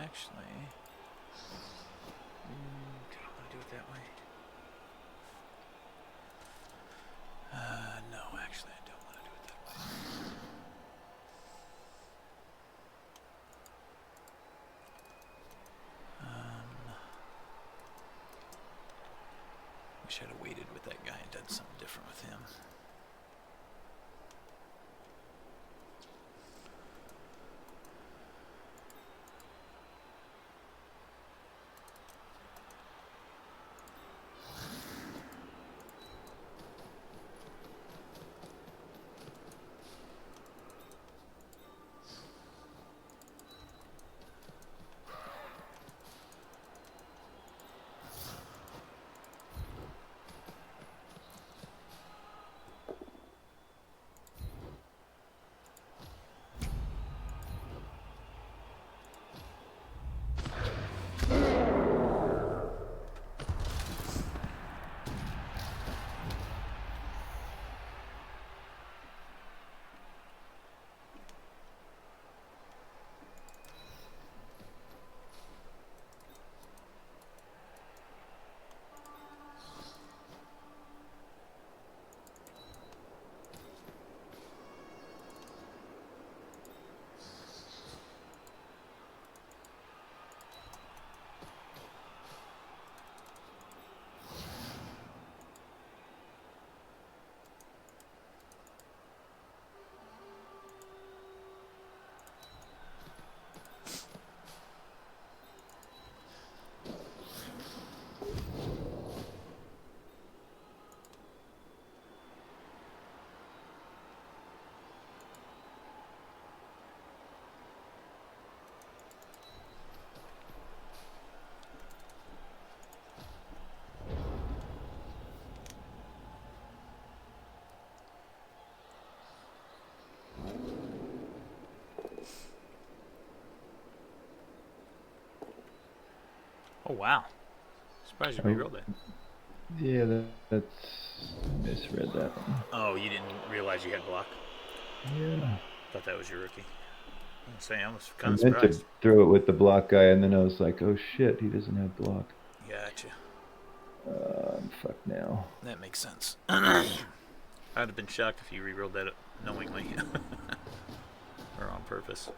Actually, do I want to do it that way? No, actually, I don't want to do it that way. Wish I'd have waited with that guy and done something different with him. Oh wow! Surprised you rerolled it. Yeah, that's misread that one. Oh, you didn't realize you had block? Yeah. Thought that was your rookie. I was saying, I was I kind of meant surprised. to throw it with the block guy, and then I was like, oh shit, he doesn't have block. Gotcha. I'm fucked now. That makes sense. I'd have been shocked if you rerolled that knowingly. Or on purpose.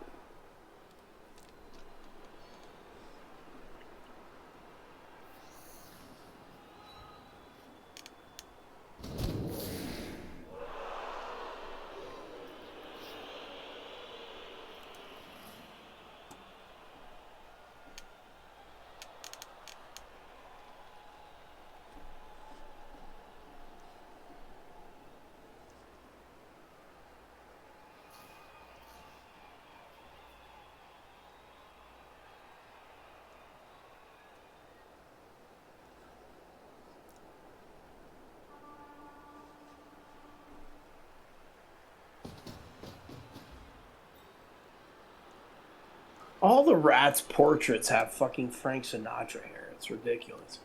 All the rats' portraits have fucking Frank Sinatra hair. It's ridiculous.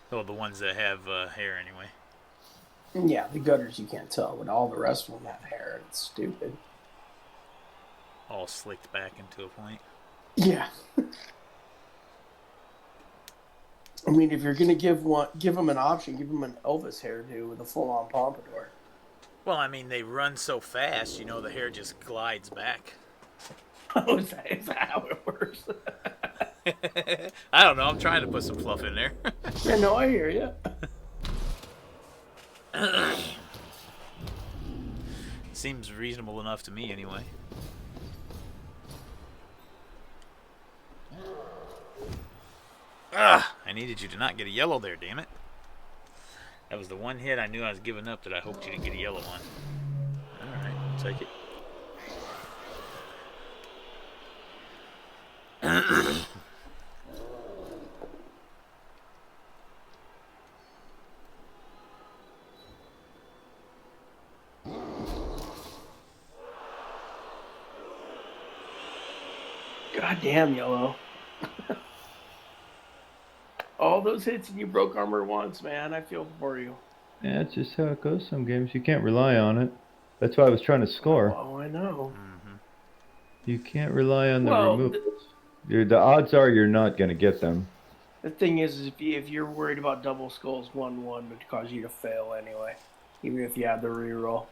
Well, the ones that have hair anyway. Yeah, the gutters you can't tell, but all the rest of them have hair. It's stupid. All slicked back into a point. Yeah. I mean, if you're gonna give them an option, give them an Elvis hairdo with a full-on pompadour. Well, I mean, they run so fast, you know, the hair just glides back. Oh, is that how it works? I don't know. I'm trying to put some fluff in there. Yeah, no, I hear you. Seems reasonable enough to me, anyway. Ah! I needed you to not get a yellow there, damn it. That was the one hit I knew I was giving up that I hoped you didn't get a yellow on. Alright, I'll take it. God damn, yellow. All those hits and you broke armor once, man. I feel for you. Yeah, it's just how it goes some games. You can't rely on it. That's why I was trying to score. Oh, I know. You can't rely on the removals. The odds are you're not going to get them. The thing is if you're worried about double skulls, 1-1 would cause you to fail anyway, even if you had the reroll.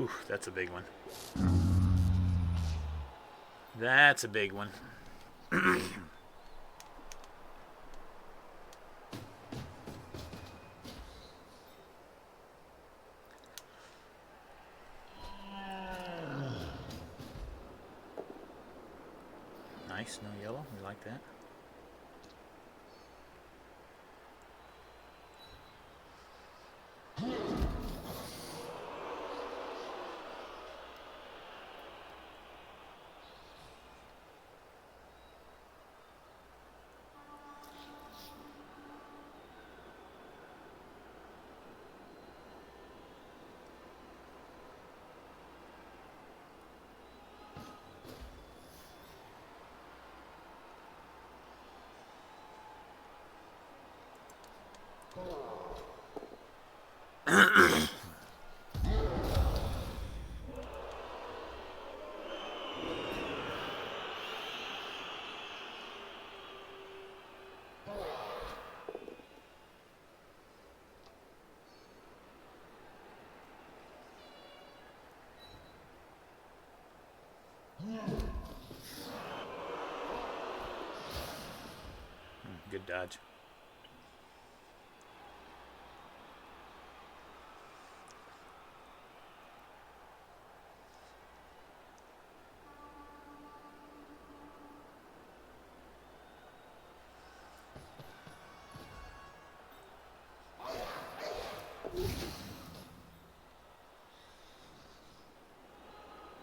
Ooh, that's a big one. That's a big one. Nice, no yellow. We like that. Good dodge.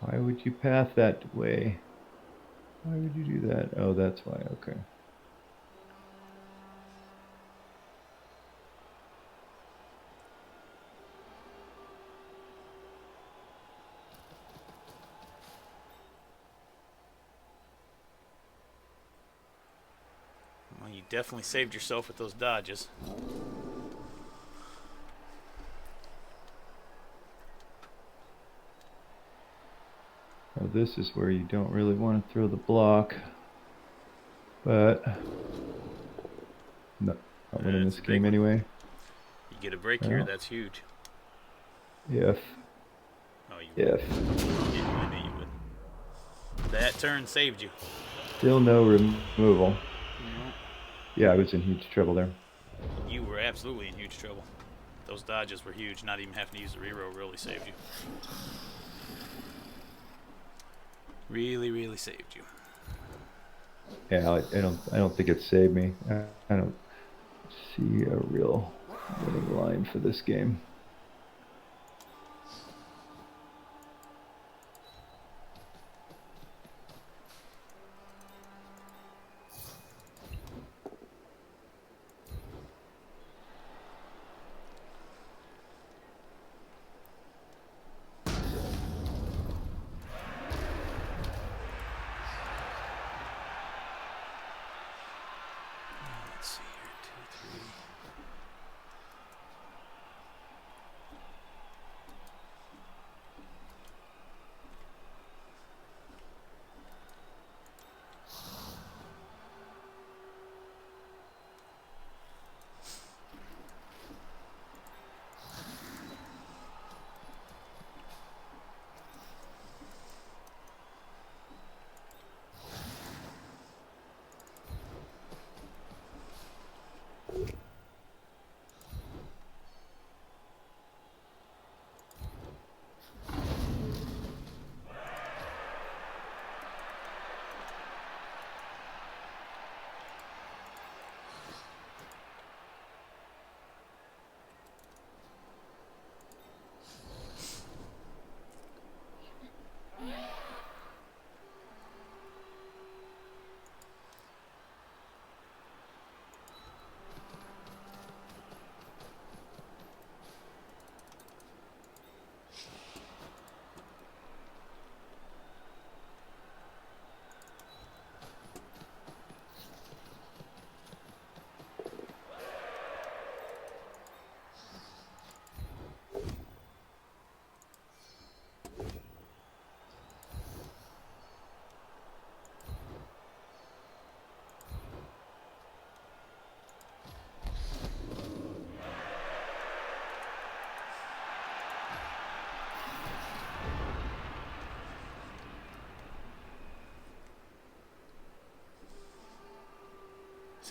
Why would you path that way? Why would you do that? Oh, that's why. Okay. Well, you definitely saved yourself with those dodges. Now this is where you don't really want to throw the block, but no, not winning this game anyway. You get a break here, that's huge. If. Oh, you If. I knew you would. That turn saved you. Still no removal. No. Yeah, I was in huge trouble there. You were absolutely in huge trouble. Those dodges were huge. Not even having to use the reroll really saved you. Really, really saved you. Yeah, I don't think it saved me. I don't see a real winning line for this game.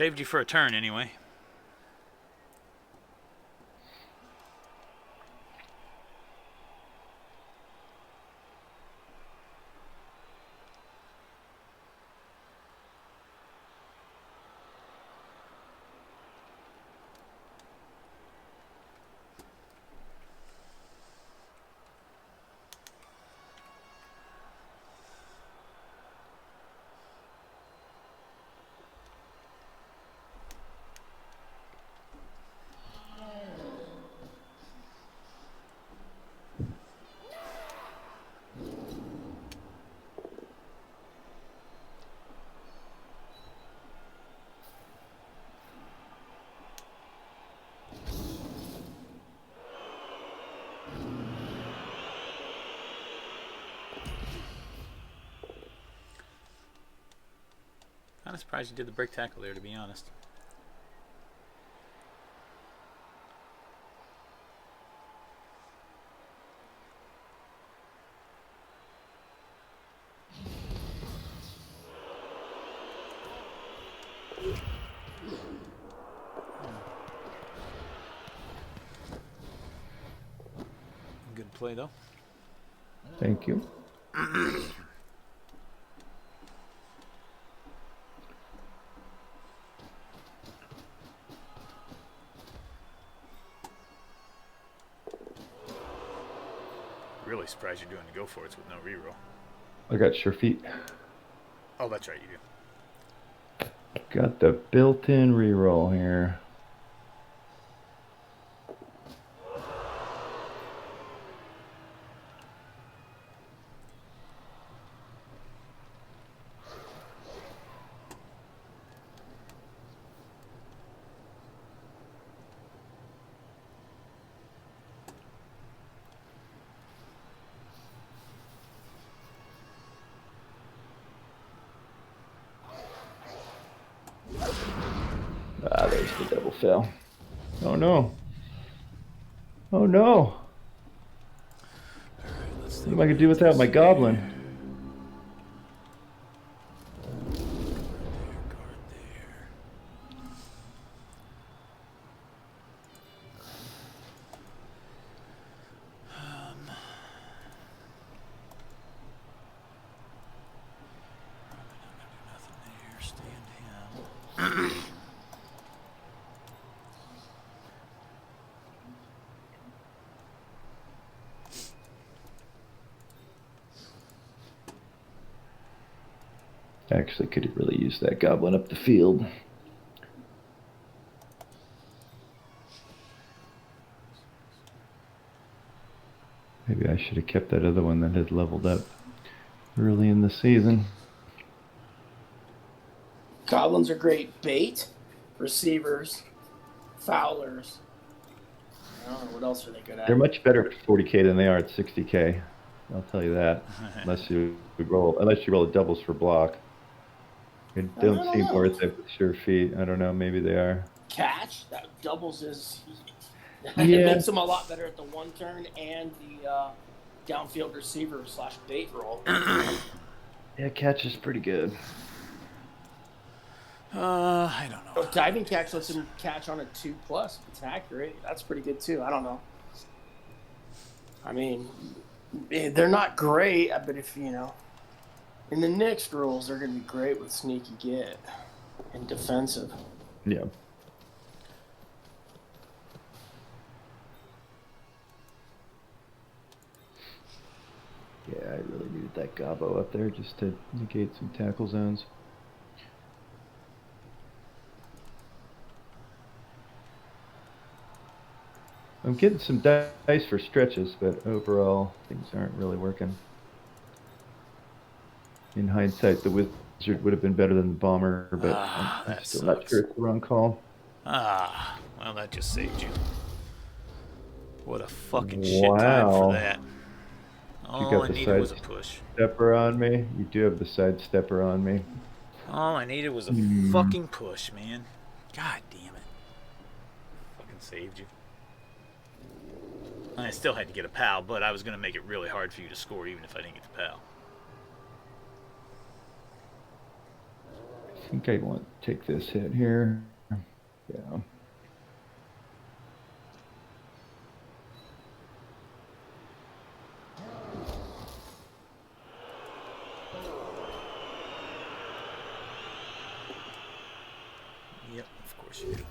Saved you for a turn anyway. Kind of surprised you did the break tackle there, to be honest. Good play, though. Thank you. Really surprised you're doing the go for it with no reroll. I got sure feet. Oh, that's right, you do. Got the built-in reroll here. Ah, there's the double fail. Oh no. Oh no. What am I gonna do without my goblin? Actually, could have really used that goblin up the field. Maybe I should have kept that other one that had leveled up early in the season. Goblins are great bait, receivers, fowlers. I don't know, what else are they good at? They're much better at 40k than they are at 60k. I'll tell you that. unless you roll the doubles for block. It don't seem worth it with sure feet. I don't know. Maybe they are. Catch that doubles is. Yeah. It makes them a lot better at the one turn and the downfield receiver / bait roll. Yeah, catch is pretty good. I don't know. Diving catch lets him catch on a 2+. If it's accurate, that's pretty good too. I don't know. I mean, they're not great, but if you know, in the next rules, they're going to be great with sneaky get and defensive. Yeah. Yeah, I really needed that gobbo up there just to negate some tackle zones. I'm getting some dice for stretches, but overall, things aren't really working. In hindsight, the wizard would have been better than the bomber, but I'm still not sure it's the wrong call. Well, that just saved you. What a fucking shit time for that. All I needed was a push. Stepper on me. You do have the side stepper on me. All I needed was a fucking push, man. God damn it. Fucking saved you. I still had to get a pal, but I was going to make it really hard for you to score even if I didn't get the pal. think I want to take this hit here. Yeah. Yep, of course you do.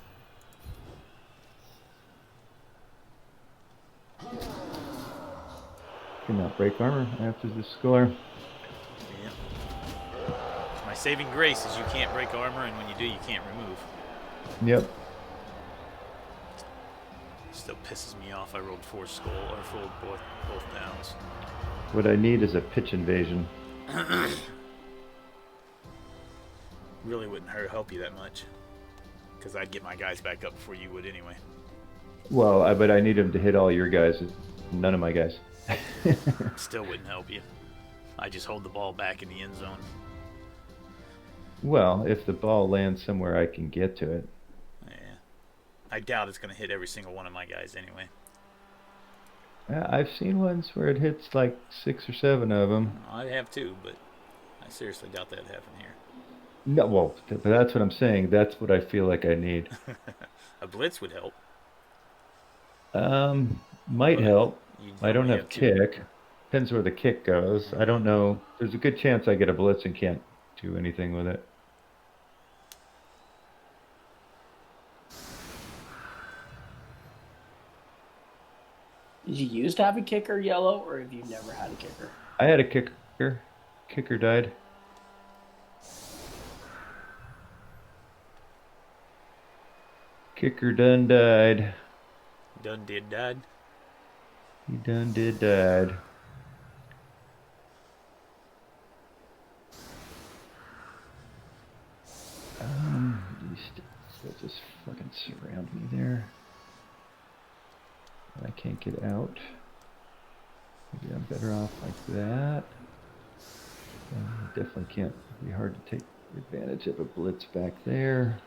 Cannot break armor after the score. Yep. My saving grace is you can't break armor, and when you do, you can't remove. Yep. Still pisses me off. I rolled 4 skull, or rolled both downs. What I need is a pitch invasion. Really wouldn't help you that much, because I'd get my guys back up before you would anyway. Well, but I need him to hit all your guys. None of my guys. Still wouldn't help you. I just hold the ball back in the end zone. Well, if the ball lands somewhere I can get to it. Yeah. I doubt it's going to hit every single one of my guys anyway. I've seen ones where it hits like 6 or 7 of them. I have too, but I seriously doubt that'd happen here. No, well, but that's what I'm saying. That's what I feel like I need. A blitz would help. Might But help. I don't only have kick. Depends where the kick goes. I don't know. There's a good chance I get a blitz and can't do anything with it. Did you used to have a kicker, Yellow, or have you never had a kicker? I had a kicker. Kicker died. Kicker done died. Done did died. He done did died. They'll just fucking surround me there. I can't get out. Maybe I'm better off like that. Definitely can't. It'd be hard to take advantage of a blitz back there.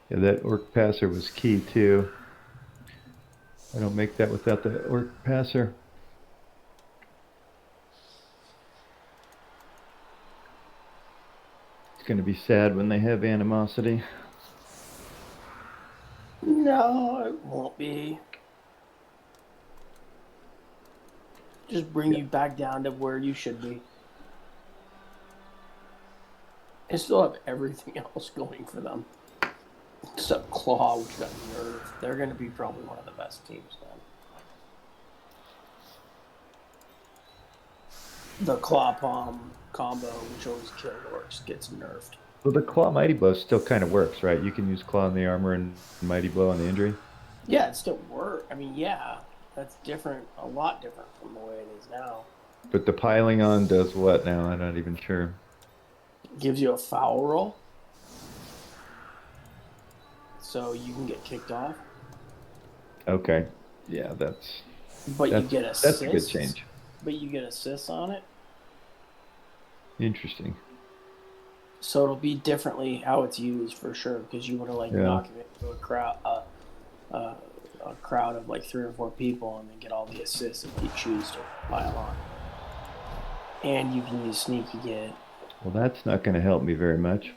Yeah, that orc passer was key too. I don't make that without the orc passer. It's going to be sad when they have animosity. No, it won't be. Just bring you back down to where you should be. They still have everything else going for them. Except Claw, which got nerfed. They're going to be probably one of the best teams then. The Claw Palm combo, which always killed orcs, gets nerfed. Well, the Claw Mighty Blow still kind of works, right? You can use Claw on the armor and Mighty Blow on the injury. Yeah, it still works. I mean, yeah, that's different, a lot different from the way it is now. But the piling on does what now? I'm not even sure. It gives you a foul roll. So you can get kicked off. Okay. Yeah, that's... But you get assists. That's a good change. But you get assists on it. Interesting. So it'll be differently how it's used for sure, because you want to like knock him into a crowd of like 3 or 4 people and then get all the assists if you choose to pile on. And you can use sneak again. Well, that's not going to help me very much.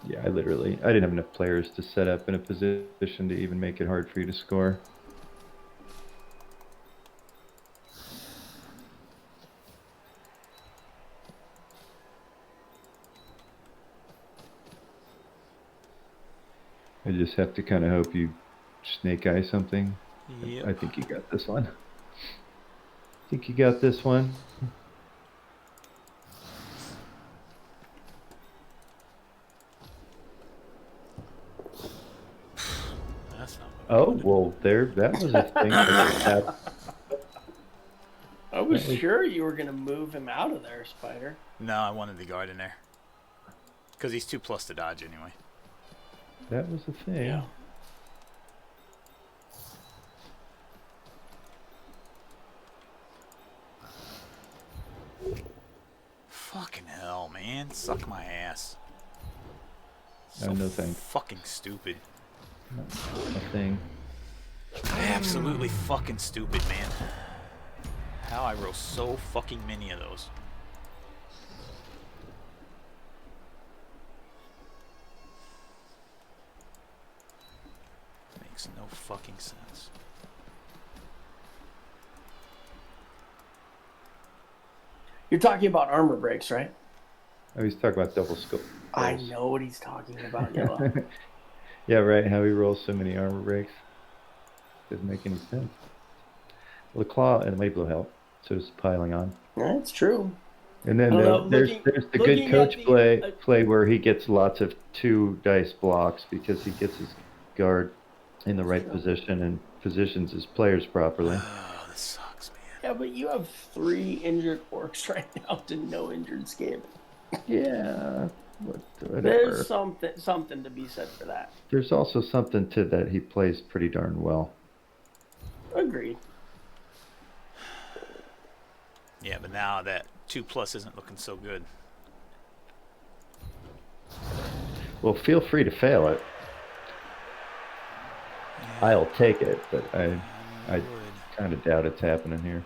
Yeah, I didn't have enough players to set up in a position to even make it hard for you to score. I just have to kind of hope you snake eye something. Yep. I think you got this one. I think you got this one. That's not oh, well, that was a thing that I was sure you were going to move him out of there, Spider. No, I wanted the guard in there. Because he's 2+ to dodge anyway. That was the thing. Yeah. Fucking hell, man. Suck my ass. So no thanks. Fucking stupid. Nothing. Absolutely fucking stupid, man. How I roll so fucking many of those. Makes no fucking sense. You're talking about armor breaks, right? Oh, he's talking about double scope. I know what he's talking about, Yellow. Yeah, right. How he rolls so many armor breaks. Doesn't make any sense. Well, the claw and the mighty blow help. So it's piling on. That's true. And then there's the good coach play where he gets lots of 2 dice blocks because he gets his guard in the right position and positions his players properly. Oh, this sucks, man. Yeah, but you have 3 injured orcs right now to no injured Skaven. Yeah. Whatever. There's something to be said for that. There's also something to that he plays pretty darn well. Agreed. Yeah, but now that 2+ isn't looking so good. Well, feel free to fail it. Yeah. I'll take it, but I kind of doubt it's happening here.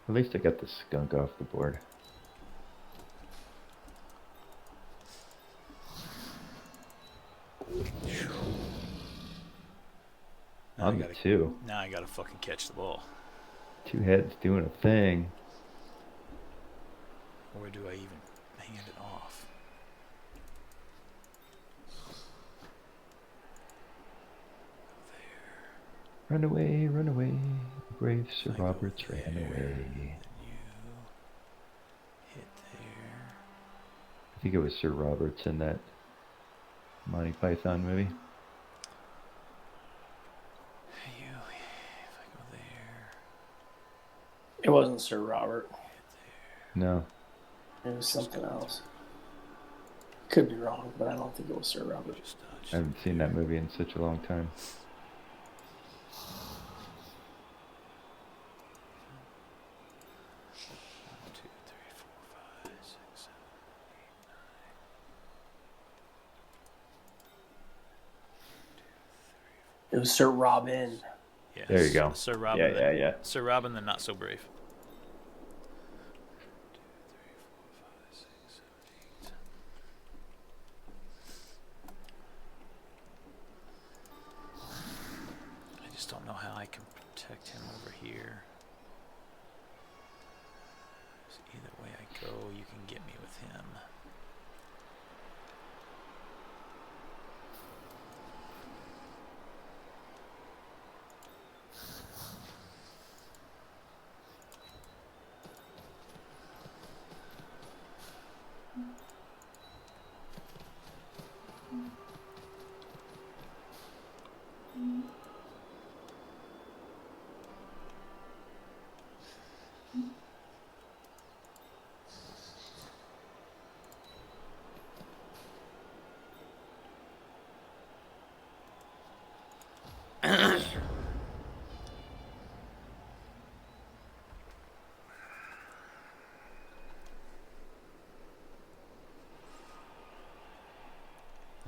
At least I got the skunk off the board. Now I'm 2. Now I gotta fucking catch the ball. 2 heads doing a thing. Where do I even hand it off? Run away, run away. Brave Sir Roberts ran away. You hit there. I think it was Sir Roberts in that Monty Python movie. If I go there. It wasn't Sir Robert. No. It was something else. Could be wrong, but I don't think it was Sir Robert. I haven't seen that movie in such a long time. It was Sir Robin. Yes. There you go. Sir Robin. Yeah. Sir Robin, the not so brave. 2, 3, 4, 5, 6, 7, 8, 9. I just don't know how I can protect him over here. So either way I go, you can get me with him.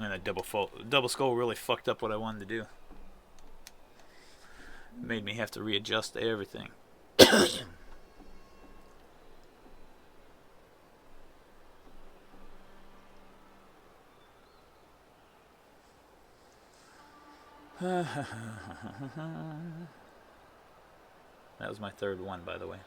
And that double skull really fucked up what I wanted to do. It made me have to readjust everything. That was my third one, by the way.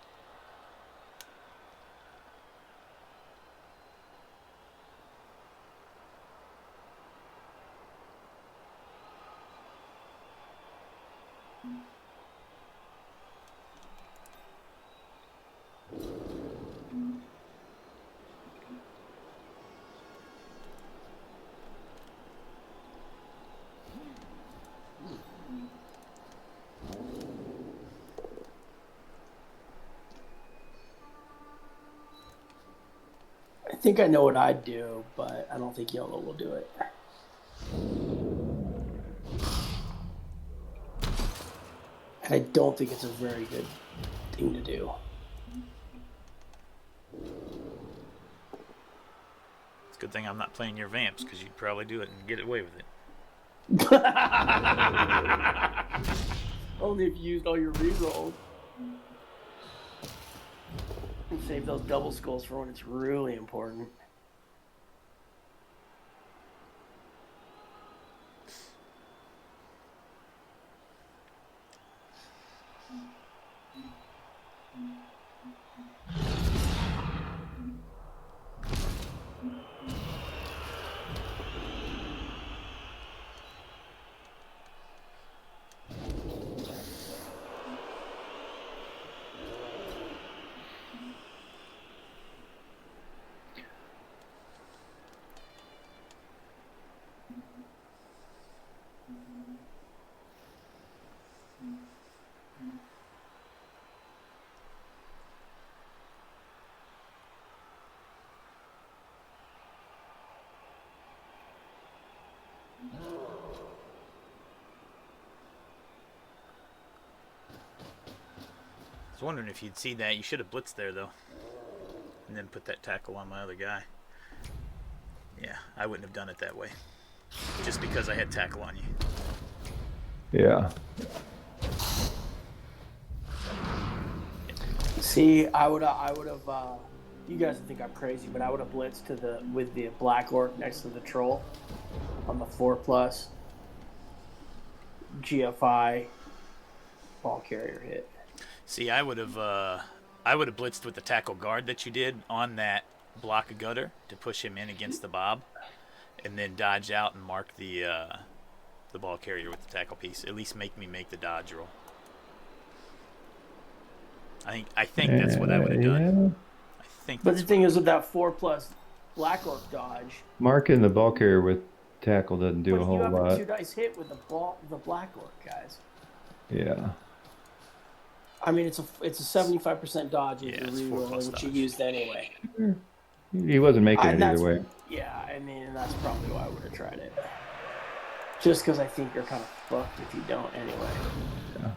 I think I know what I'd do, but I don't think Yellow will do it. And I don't think it's a very good thing to do. It's a good thing I'm not playing your Vamps, because you'd probably do it and get away with it. Only if you used all your rerolls. And save those double skulls for when it's really important. I was wondering if you'd see that. You should have blitzed there, though. And then put that tackle on my other guy. Yeah, I wouldn't have done it that way. Just because I had tackle on you. Yeah. See, I would have. You guys think I'm crazy, but I would have blitzed with the black orc next to the troll on the 4+ GFI ball carrier hit. See, I would have blitzed with the tackle guard that you did on that block of gutter to push him in against the bob, and then dodge out and mark the ball carrier with the tackle piece. At least make me make the dodge roll. I think that's what I would have done. I think. But the thing is, with that 4+ black orc dodge, marking the ball carrier with tackle doesn't do a whole lot. You have a 2 dice hit with the black orc, guys. Yeah. I mean, it's a 75% dodge if you're rerolling, which you used anyway. He wasn't making it either way. Yeah, I mean, that's probably why I would have tried it. Just because I think you're kind of fucked if you don't anyway. Yeah.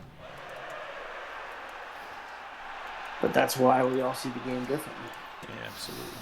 But that's why we all see the game differently. Yeah, absolutely.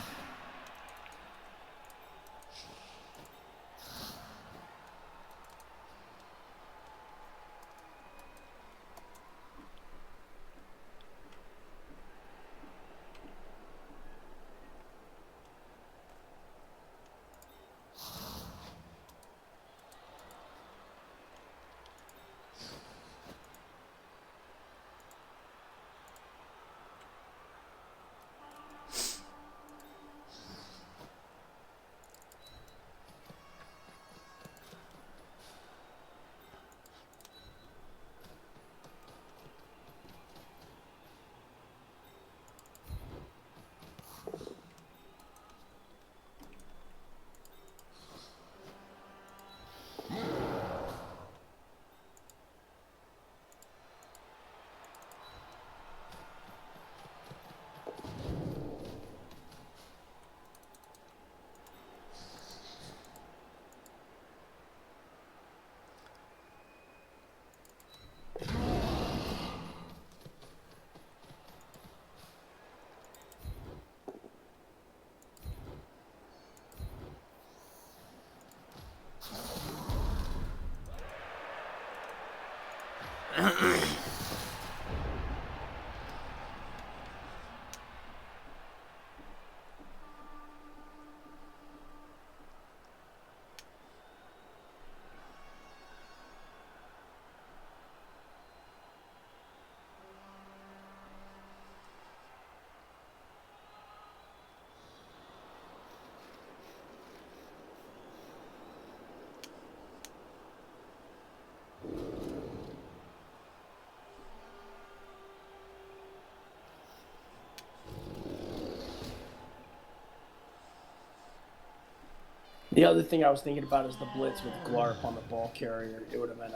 The other thing I was thinking about is the blitz with Glarp on the ball carrier. It would have been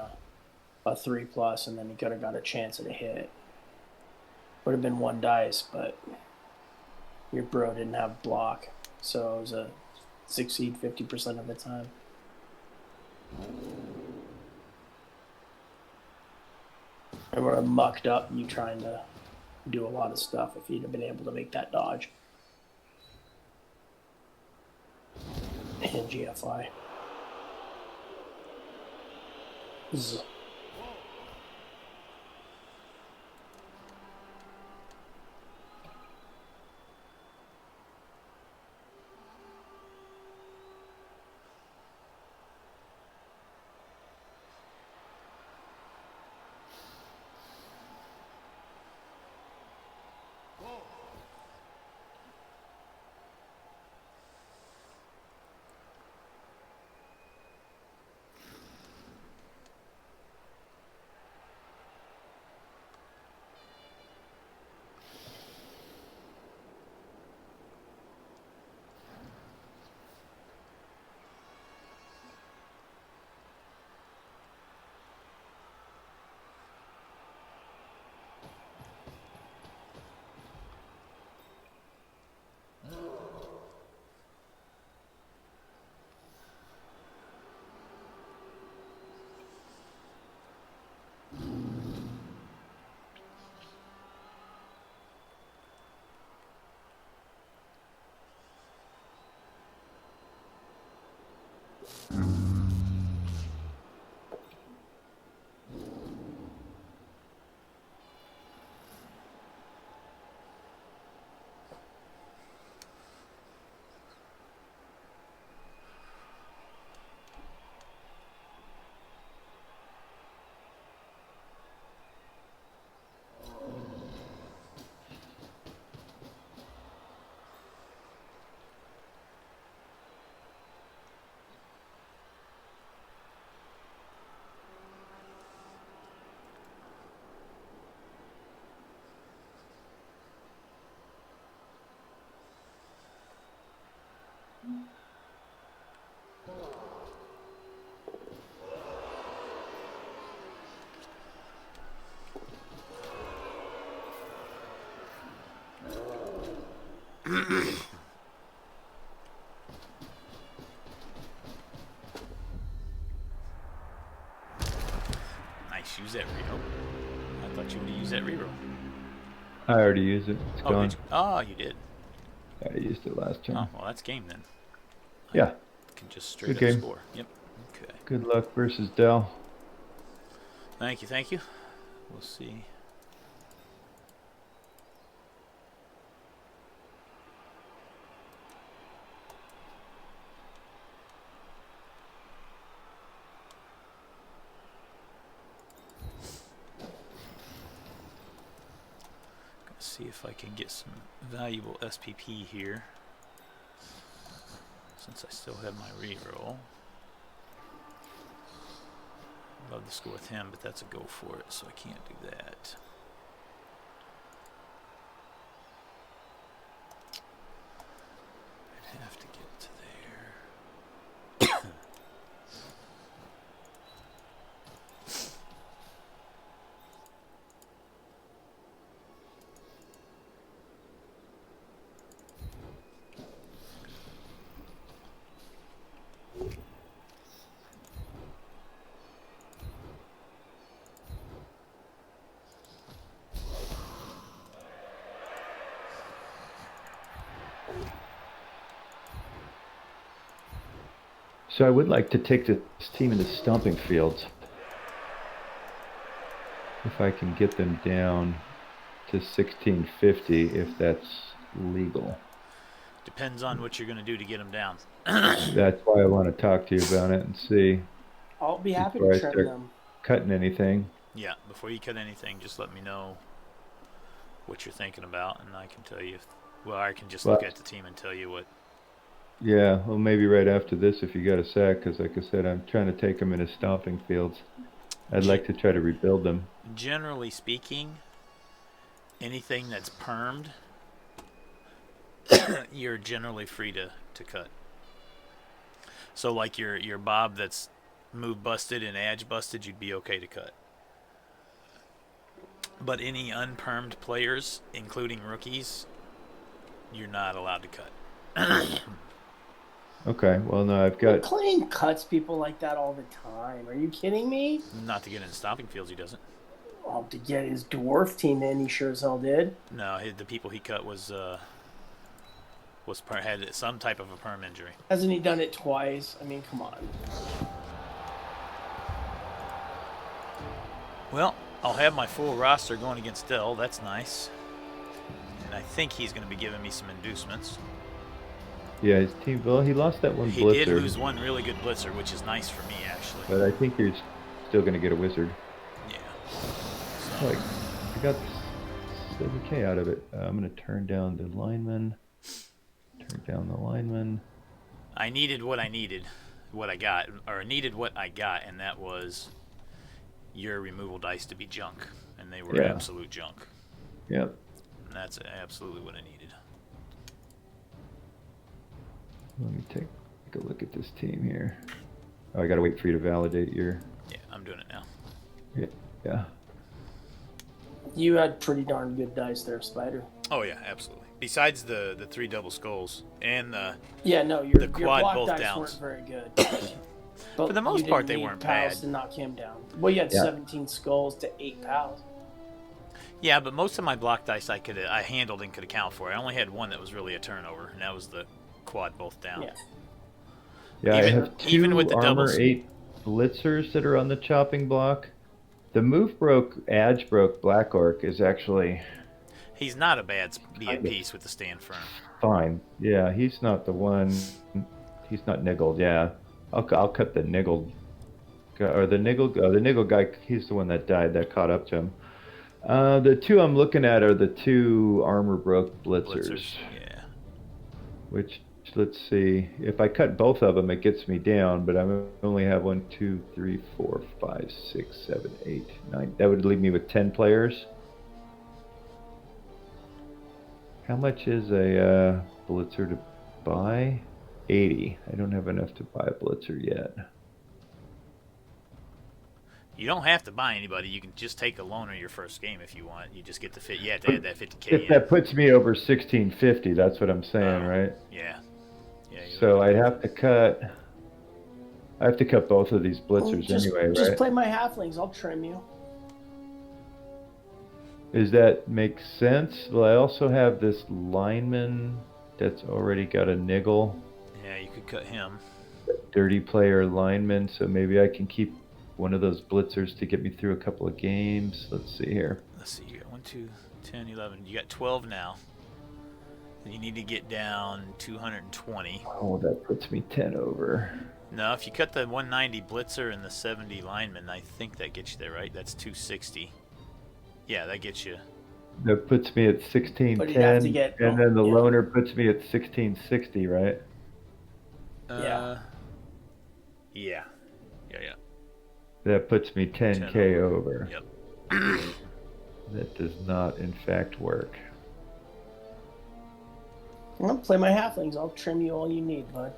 a 3+, and then he could have got a chance at a hit. Would have been 1 dice, but your bro didn't have block, so it was a succeed 50% of the time. I would have mucked up you trying to do a lot of stuff if you'd have been able to make that dodge. And GFI. Zzz. Nice, use that reroll. I thought you would use that reroll. I already used it. It's gone. Did you? Oh, you did. I used it last turn. Oh, well, that's game then. Yeah. I can just straight Good up game. score. Yep. Okay. Good luck versus Dell. Thank you, thank you. We'll see. See if I can get some valuable SPP here, since I still have my reroll. Love to score with him, but that's a go for it, so I can't do that. I'd have to get to there. So I would like to take this team into stomping fields. if I can get them down to 1650, if that's legal. Depends on what you're going to do to get them down. That's why I want to talk to you about it and see. I'll be happy Before to I trim start them. cutting anything. Yeah, before you cut anything, just let me know what you're thinking about, and I can tell you. Well, I can just look at the team and tell you what. Yeah, well, maybe right after this if you got a sec, because like I said, I'm trying to take them into stomping fields. I'd like to try to rebuild them. Generally speaking, anything that's permed, you're generally free to cut. So like your Bob that's move busted and edge busted, you'd be okay to cut. But any unpermed players, including rookies, you're not allowed to cut. Okay, well, no, I've got... McLean cuts people like that all the time. Are you kidding me? Not to get in stomping fields, he doesn't. Oh, to get his dwarf team in, he sure as hell did. No, the people he cut had some type of a perm injury. Hasn't he done it twice? I mean, come on. Well, I'll have my full roster going against Dell. That's nice. And I think he's going to be giving me some inducements. Yeah, his team, well, he lost that one blitzer. He did lose one really good blitzer, which is nice for me, actually. But I think you're still going to get a wizard. Yeah. So. Like, I got 7K out of it. I'm going to turn down the lineman. Turn down the lineman. I needed what I needed, what I got, or needed what I got, and that was your removal dice to be junk, and they were absolute junk. Yep. And that's absolutely what I needed. Let me take a look at this team here. Oh, I gotta wait for you to validate your... Yeah, I'm doing it now. Yeah. You had pretty darn good dice there, Spider. Oh yeah, absolutely. Besides the 3 double skulls and the your quad block both dice downs. weren't very good. For the most part, they weren't bad. To knock him down. Well, you had 17 skulls to 8 pals. Yeah, but most of my block dice I handled and could account for. I only had one that was really a turnover, and that was the quad both down. Yeah, I have 2 with the armor doubles. 8 blitzers that are on the chopping block. The move broke, Adge broke Black Orc is actually... He's not a bad piece with the stand firm. Fine. Yeah, he's not the one... He's not niggled, yeah. I'll cut the niggled... Or the niggle guy, he's the one that died, that caught up to him. The 2 I'm looking at are the 2 armor broke blitzers. Yeah. Which, let's see, if I cut both of them, it gets me down, but I only have 1, 2, 3, 4, 5, 6, 7, 8, 9. That would leave me with 10 players. How much is a blitzer to buy? 80. I don't have enough to buy a blitzer yet. You don't have to buy anybody. You can just take a loaner your first game if you want. You just get the fit. You have to add that 50K. If that puts me over 1650, that's what I'm saying, right? Yeah. So I'd have to cut. I have to cut both of these blitzers anyway, right? Just play my halflings. I'll trim you. Does that make sense? Well, I also have this lineman that's already got a niggle. Yeah, you could cut him. Dirty player lineman, so maybe I can keep one of those blitzers to get me through a couple of games. Let's see here. Let's see. You got 1, 2, 10, 11. You got 12 now. You need to get down 220. Oh, that puts me 10 over. No, if you cut the 190 blitzer and the 70 lineman, I think that gets you there, right? That's 260. Yeah, that gets you. That puts me at 1610, and then the loaner puts me at 1660, right? Yeah. That puts me 10K over. Yep. That does not, in fact, work. Well, play my halflings. I'll trim you all you need, bud.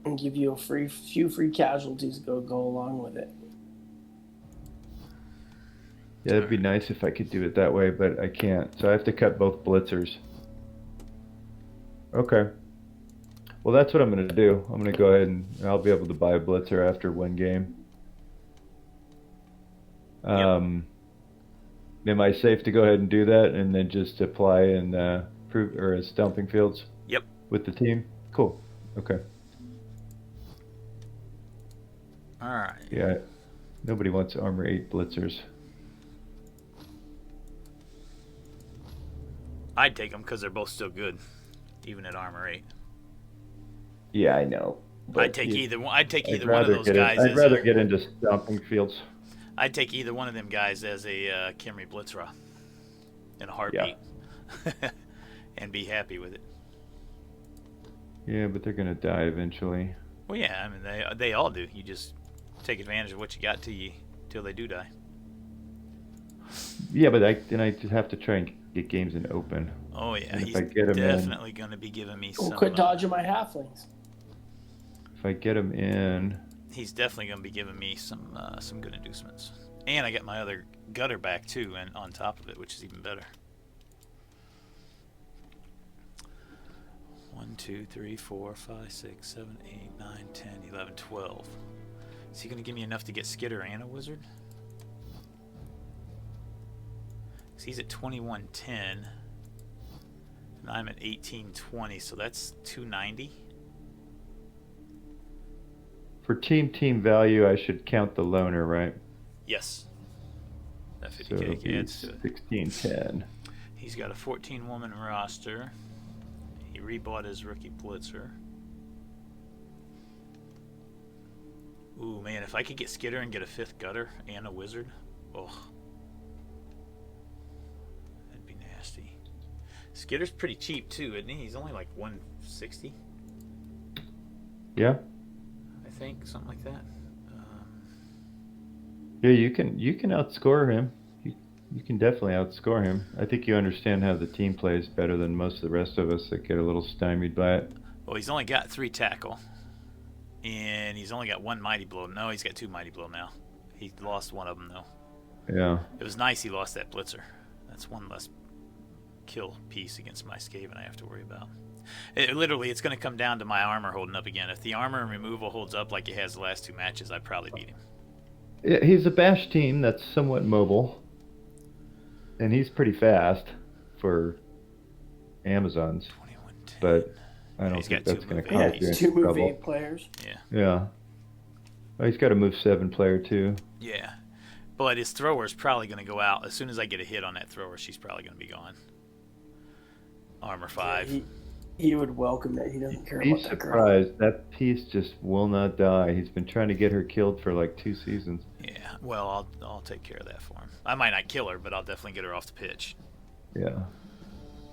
And give you a few free casualties to go along with it. Yeah, it'd be nice if I could do it that way, but I can't. So I have to cut both blitzers. Okay. Well, that's what I'm going to do. I'm going to go ahead and I'll be able to buy a blitzer after one game. Am I safe to go ahead and do that and then just apply in stomping fields? Yep. With the team? Cool. Okay. All right. Yeah. Nobody wants armor 8 blitzers. I'd take them because they're both still good, even at armor 8. Yeah, I know. I'd take either one. I'd take either one of those guys. I'd rather get into stomping fields. I'd take either one of them guys as a Kimry Blitzra in a heartbeat, and be happy with it. Yeah, but they're gonna die eventually. Well, yeah, I mean they all do. You just take advantage of what you got till they do die. Yeah, but I just have to try and get games in open. Oh yeah, and he's if I get him definitely going to be giving me some. Quit dodging my halflings. If I get him in, he's definitely going to be giving me some good inducements, and I get my other gutter back too, and on top of it, which is even better. 1, 2, 3, 4, 5, 6, 7, 8, 9, 10, 11, 12. Is he going to give me enough to get Skitter and a wizard? Because he's at 2110, and I'm at 1820, so that's 290. for team value, I should count the loner, right? Yes. That So 50k adds to it. 1610. He's got a 14-woman roster. He rebought his rookie blitzer. Ooh, man, if I could get Skitter and get a 5th gutter and a wizard, oh, that'd be nasty. Skitter's pretty cheap too, isn't he? He's only like 160. Yeah. I think something like that. Yeah, you can outscore him. You can definitely outscore him. I think you understand how the team plays better than most of the rest of us that get a little stymied by it. Well, he's only got 3 tackle, and he's only got 1 mighty blow. No, he's got 2 mighty blow now. He lost one of them though. Yeah. It was nice he lost that blitzer. That's one less kill piece against my Skaven I have to worry about. Literally, it's going to come down to my armor holding up again. If the armor and removal holds up like it has the last 2 matches, I'd probably beat him. Yeah, he's a bash team that's somewhat mobile, and he's pretty fast for Amazons. 2110. But I don't He's think got that's 2 going to move cause eight. you He's any 2 move trouble. 8 players. Yeah. Yeah. Oh, he's got a move 7 player too. Yeah. But his thrower's probably going to go out. As soon as I get a hit on that thrower, she's probably going to be gone. Armor 5. He would welcome it. He doesn't care He's about that girl. surprised. That piece just will not die. He's been trying to get her killed for like 2 seasons. Yeah. Well, I'll take care of that for him. I might not kill her, but I'll definitely get her off the pitch. Yeah.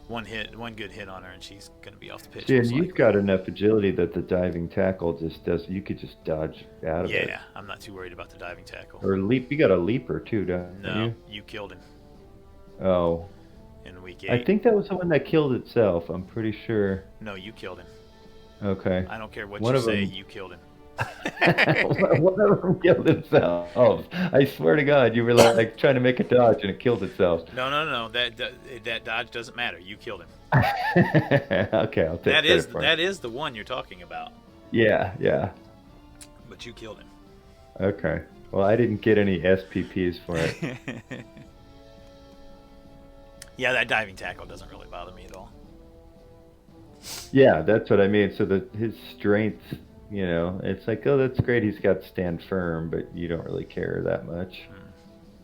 One good hit on her, and she's going to be off the pitch. See, and most you've likely. got enough agility that the diving tackle just does. You could just dodge out of it. Yeah, I'm not too worried about the diving tackle. Or leap. You got a leaper too, don't No, you? you killed him Oh. in week 8. I think that was the one that killed itself. I'm pretty sure. No, you killed him. Okay. I don't care what One you of say, them- you killed him. One of them killed itself. Oh, I swear to God, you were like trying to make a dodge and it killed itself. No. That dodge doesn't matter. You killed him. Okay, I'll take credit for it. That is the one you're talking about. Yeah. But you killed him. Okay. Well, I didn't get any SPPs for it. Yeah, that diving tackle doesn't really bother me at all. Yeah, that's what I mean. So his strength, it's like, oh, that's great. He's got stand firm, but you don't really care that much.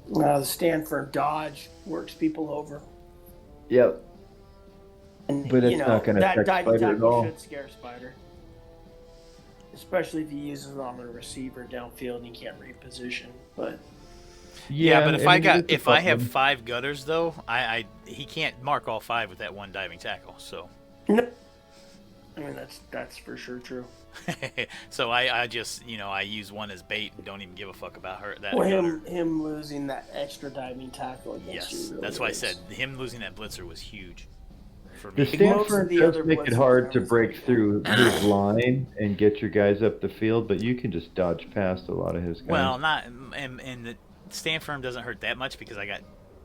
The stand firm dodge works people over. Yep. And, But it's not going to that affect diving Spider at tackle all. should scare Spider. Especially if he uses it on a receiver downfield and he can't reposition. But Yeah, but if I have problem. 5 gutters though, he can't mark all 5 with that one diving tackle. So no. I mean that's for sure true. so I just I use one as bait and don't even give a fuck about her. That Well, gutter. him losing that extra diving tackle against you. Yes, Really that's why I is. said him losing that blitzer was huge for The me. Most of Stanford the does other make it blitzers hard to are break always through his line and get your guys up the field, but you can just dodge past a lot of his guys. Well, not and the stand firm doesn't hurt that much because I got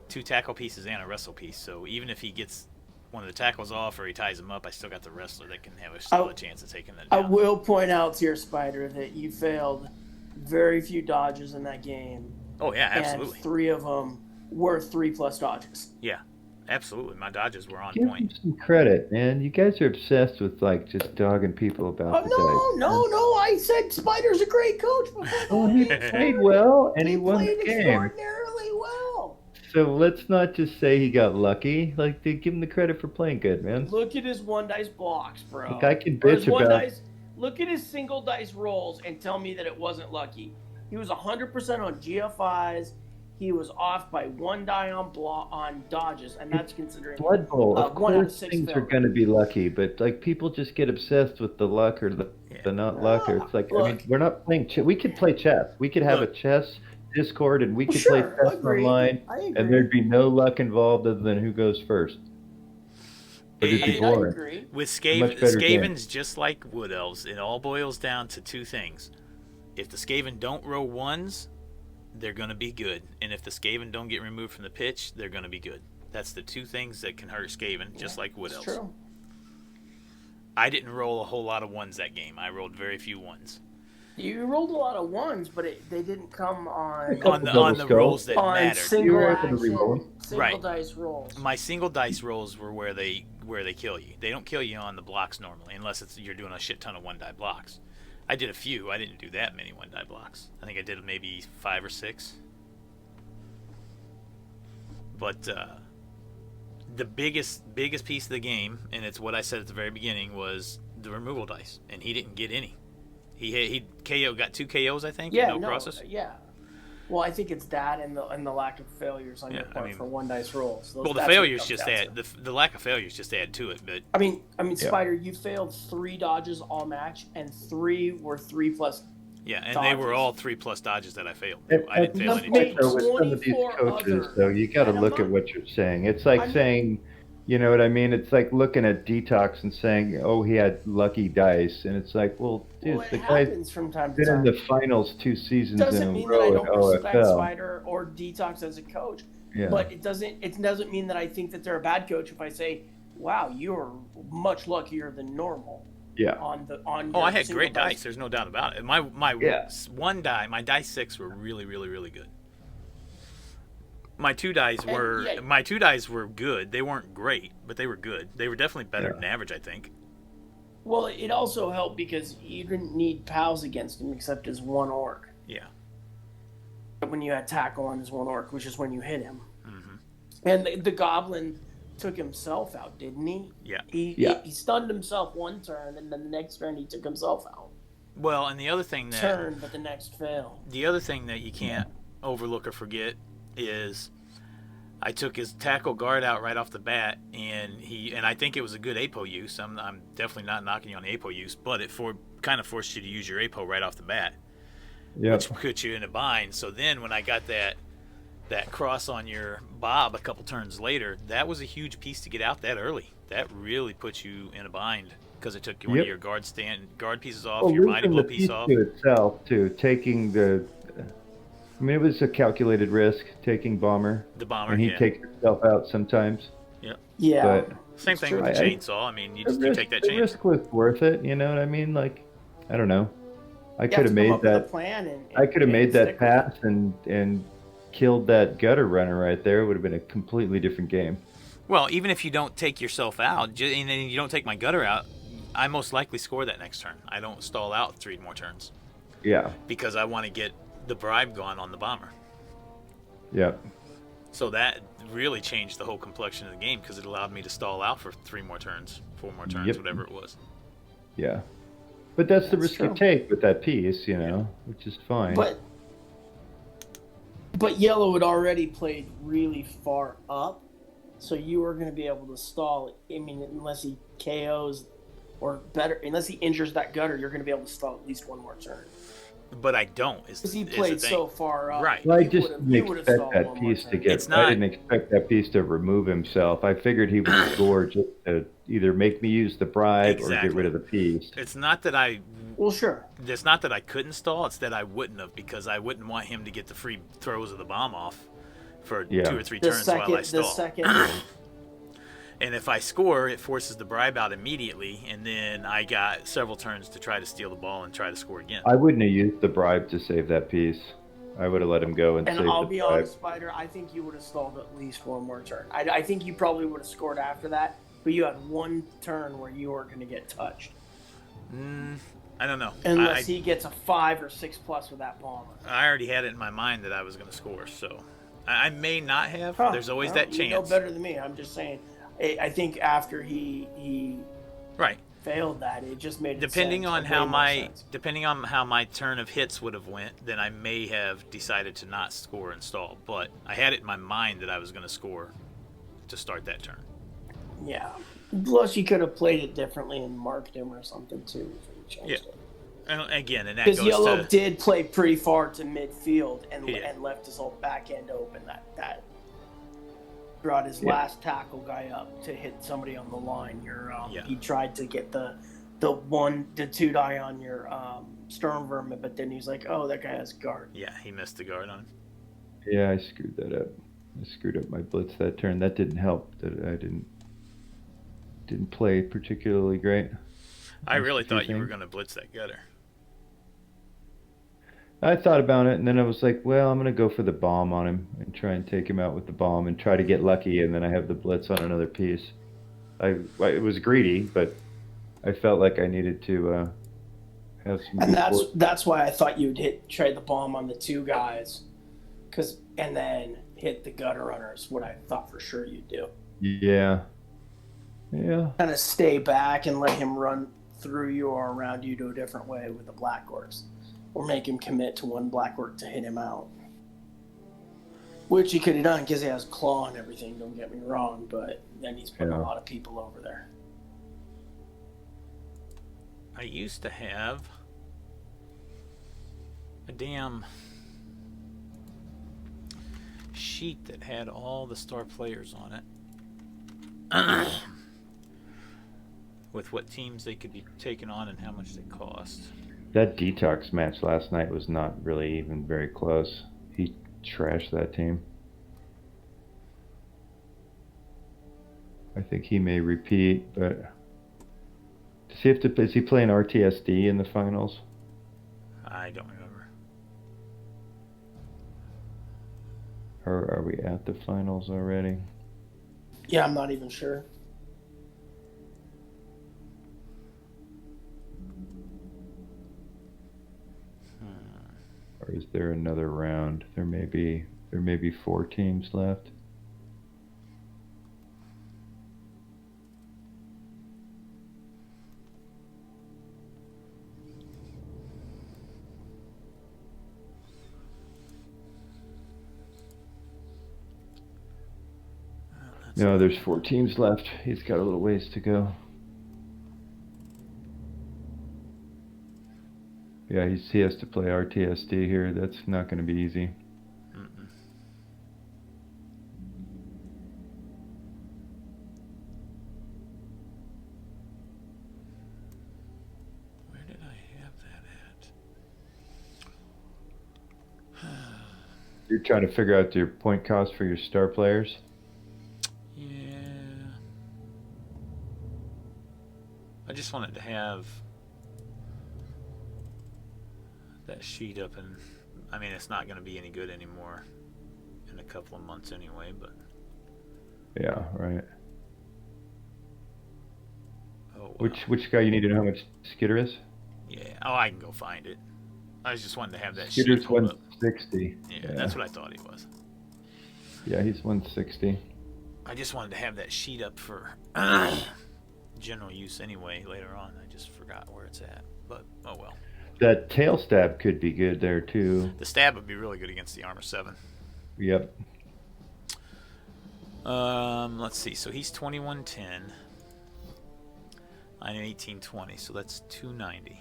2 tackle pieces and a wrestle piece. So even if he gets one of the tackles off or he ties him up, I still got the wrestler that can have a chance of taking that I down. will point out to your Spider that you failed very few dodges in that game. Oh yeah, absolutely. And 3 of them were 3+ dodges. Yeah, absolutely. My dodges were on Give point. him some credit, man. You guys are obsessed with like just dogging people about the dice. No. I said Spider's a great coach. Oh, he played well, and he won the played game. extraordinarily well. So let's not just say he got lucky. Like, they give him the credit for playing good, man. Look at his one dice blocks, bro. Like, I can bitch about. Look at his single dice rolls and tell me that it wasn't lucky. He was 100% on GFIs. He was off by one die on dodges, and that's considering Blood Bowl. Of course, things failure. are going to be lucky, but like people just get obsessed with the luck or the not luck. Or it's like, I mean, we're not playing. We could play chess. We could have a chess Discord, and we could play chess online, and there'd be no luck involved other than who goes first. But it'd be boring. With Skavens, just like Wood Elves, it all boils down to two things. If the Skaven don't roll ones, they're going to be good. And if the Skaven don't get removed from the pitch, they're going to be good. That's the two things that can hurt Skaven, just like Wood Elves. True. I didn't roll a whole lot of ones that game. I rolled very few ones. You rolled a lot of ones, but they didn't come on the rolls that mattered. Single dice rolls. My single dice rolls were where they kill you. They don't kill you on the blocks normally, unless you're doing a shit ton of one die blocks. I did a few. I didn't do that many one die blocks. I think I did maybe 5 or 6. But the biggest piece of the game, and it's what I said at the very beginning, was the removal dice, and he didn't get any. He got 2 KOs, I think. Yeah, no crosses. Yeah. Well, I think it's that and the lack of failures on your part for one dice rolls. The failures just add the lack of failures just add to it. But I mean, Spider, you failed 3 dodges all match, and 3 were 3+. Yeah, and dodges. they were all 3+ dodges that I failed. I didn't fail any. With some of these coaches, though, you got to look at what you're saying. It's like saying, you know what I mean? It's like looking at Detox and saying, "Oh, he had lucky dice," and it's like, well, dude, the guy's been in the finals 2 seasons in a row. Doesn't mean that I don't respect Spider or Detox as a coach, but it doesn't mean that I think that they're a bad coach if I say, "Wow, you're much luckier than normal." Yeah. I had great dice. There's no doubt about it. My one die, my dice 6 were really, really, really good. My two dice were good. They weren't great, but they were good. They were definitely better than average, I think. Well, it also helped because you didn't need pals against him except as one orc. Yeah. When you had tackle on his one orc, which is when you hit him. Mm-hmm. And the goblin took himself out, didn't he? Yeah. He stunned himself one turn, and then the next turn he took himself out. Well, and the other thing but the next failed. The other thing that you can't overlook or forget is I took his tackle guard out right off the bat, and I think it was a good APO use. I'm definitely not knocking you on the APO use, but it kind of forced you to use your APO right off the bat, which put you in a bind. So then when I got that cross on your Bob a couple turns later, that was a huge piece to get out that early. That really put you in a bind because it took one of your guard pieces off, your mighty blow piece off. To itself too, taking it was a calculated risk taking bomber. The bomber, and he takes himself out sometimes. Yeah. But same thing with the chainsaw. I mean, you take that chance. The risk was worth it. You know what I mean? Like, I don't know. I could have made that plan. I could have made that pass and killed that gutter runner right there. It would have been a completely different game. Well, even if you don't take yourself out, and then you don't take my gutter out, I most likely score that next turn. I don't stall out 3 more turns. Yeah. Because I want to get the bribe gone on the bomber. Yep. So that really changed the whole complexion of the game because it allowed me to stall out for 3 more turns, 4 more turns, whatever it was. Yeah. But that's the risk you take with that piece, you know, which is fine. But Yellow had already played really far up, so you were going to be able to stall. I mean, unless he KOs or better, unless he injures that gutter, you're going to be able to stall at least 1 more turn. But I don't. Because he played so far up. Right. Well, I just didn't expect that piece to get. I didn't expect that piece to remove himself. I figured he would score just to either make me use the bribe or get rid of the piece. It's not that I. Well, sure. It's not that I couldn't stall. It's that I wouldn't have because I wouldn't want him to get the free throws of the bomb off for 2 or 3 turns while I stall. And if I score, it forces the bribe out immediately, and then I got several turns to try to steal the ball and try to score again. I wouldn't have used the bribe to save that piece. I would have let him go and And saved I'll the be 5. honest, Spider, I think you would have stalled at least one more turn. I think you probably would have scored after that, but you had one turn where you weren't going to get touched. I don't know. Unless he gets a 5 or 6 plus with that bomb. I already had it in my mind that I was going to score, so I may not have. There's always that chance. You know better than me. I'm just saying. I think after he right failed that, it just made depending sense, on how my turn of hits would have went, then I may have decided to not score and stall. But I had it in my mind that I was going to score to start that turn. Yeah. Plus, you could have played it differently and marked him or something too. Yeah. And again, and that because goes Yellow to, did play pretty far to midfield and left his whole back end open. That brought his last tackle guy up to hit somebody on the line. He tried to get the 2 die on your Storm Vermin, but then he's like, oh, that guy has guard. Yeah, he missed the guard on him. Yeah, I screwed that up. I screwed up my blitz that turn. That didn't help. That I didn't play particularly great. I really thought you were going to blitz that gutter. I thought about it, and then I was like, well, I'm going to go for the bomb on him and try and take him out with the bomb and try to get lucky, and then I have the blitz on another piece. It was greedy, but I felt like I needed to have some. And that's why I thought you'd try the bomb on the 2 guys, and then hit the gutter runners. What I thought for sure you'd do. Yeah. Yeah. Kind of stay back and let him run through you or around you to a different way with the Black Orcs. Or make him commit to one Black Orc to hit him out. Which he could have done because he has claw and everything, don't get me wrong, but then he's putting a lot of people over there. I used to have a damn sheet that had all the star players on it. With what teams they could be taken on and how much they cost. That Detox match last night was not really even very close. He trashed that team. I think he may repeat, but is he playing RTSD in the finals? I don't remember. Or are we at the finals already? Yeah, I'm not even sure. Or is there another round? There may be 4 teams left. No, there's 4 teams left. He's got a little ways to go. Yeah, he has to play RTSD here. That's not going to be easy. Where did I have that at? You're trying to figure out your point cost for your star players? Yeah. I just wanted to have that sheet up, and I mean it's not going to be any good anymore in a couple of months anyway, but yeah, right. Oh, well. Which guy you need to know how much Skitter is? Yeah. Oh, I can go find it. I was just wanting to have that Skitter's sheet pulled up. 160. Yeah, that's what I thought he was. Yeah, he's 160. I just wanted to have that sheet up for general use anyway later on. I just forgot where it's at, but oh well. That tail stab could be good there too. The stab would be really good against the armor 7. Yep. Let's see. So he's 2110. I'm 1820, so that's 290.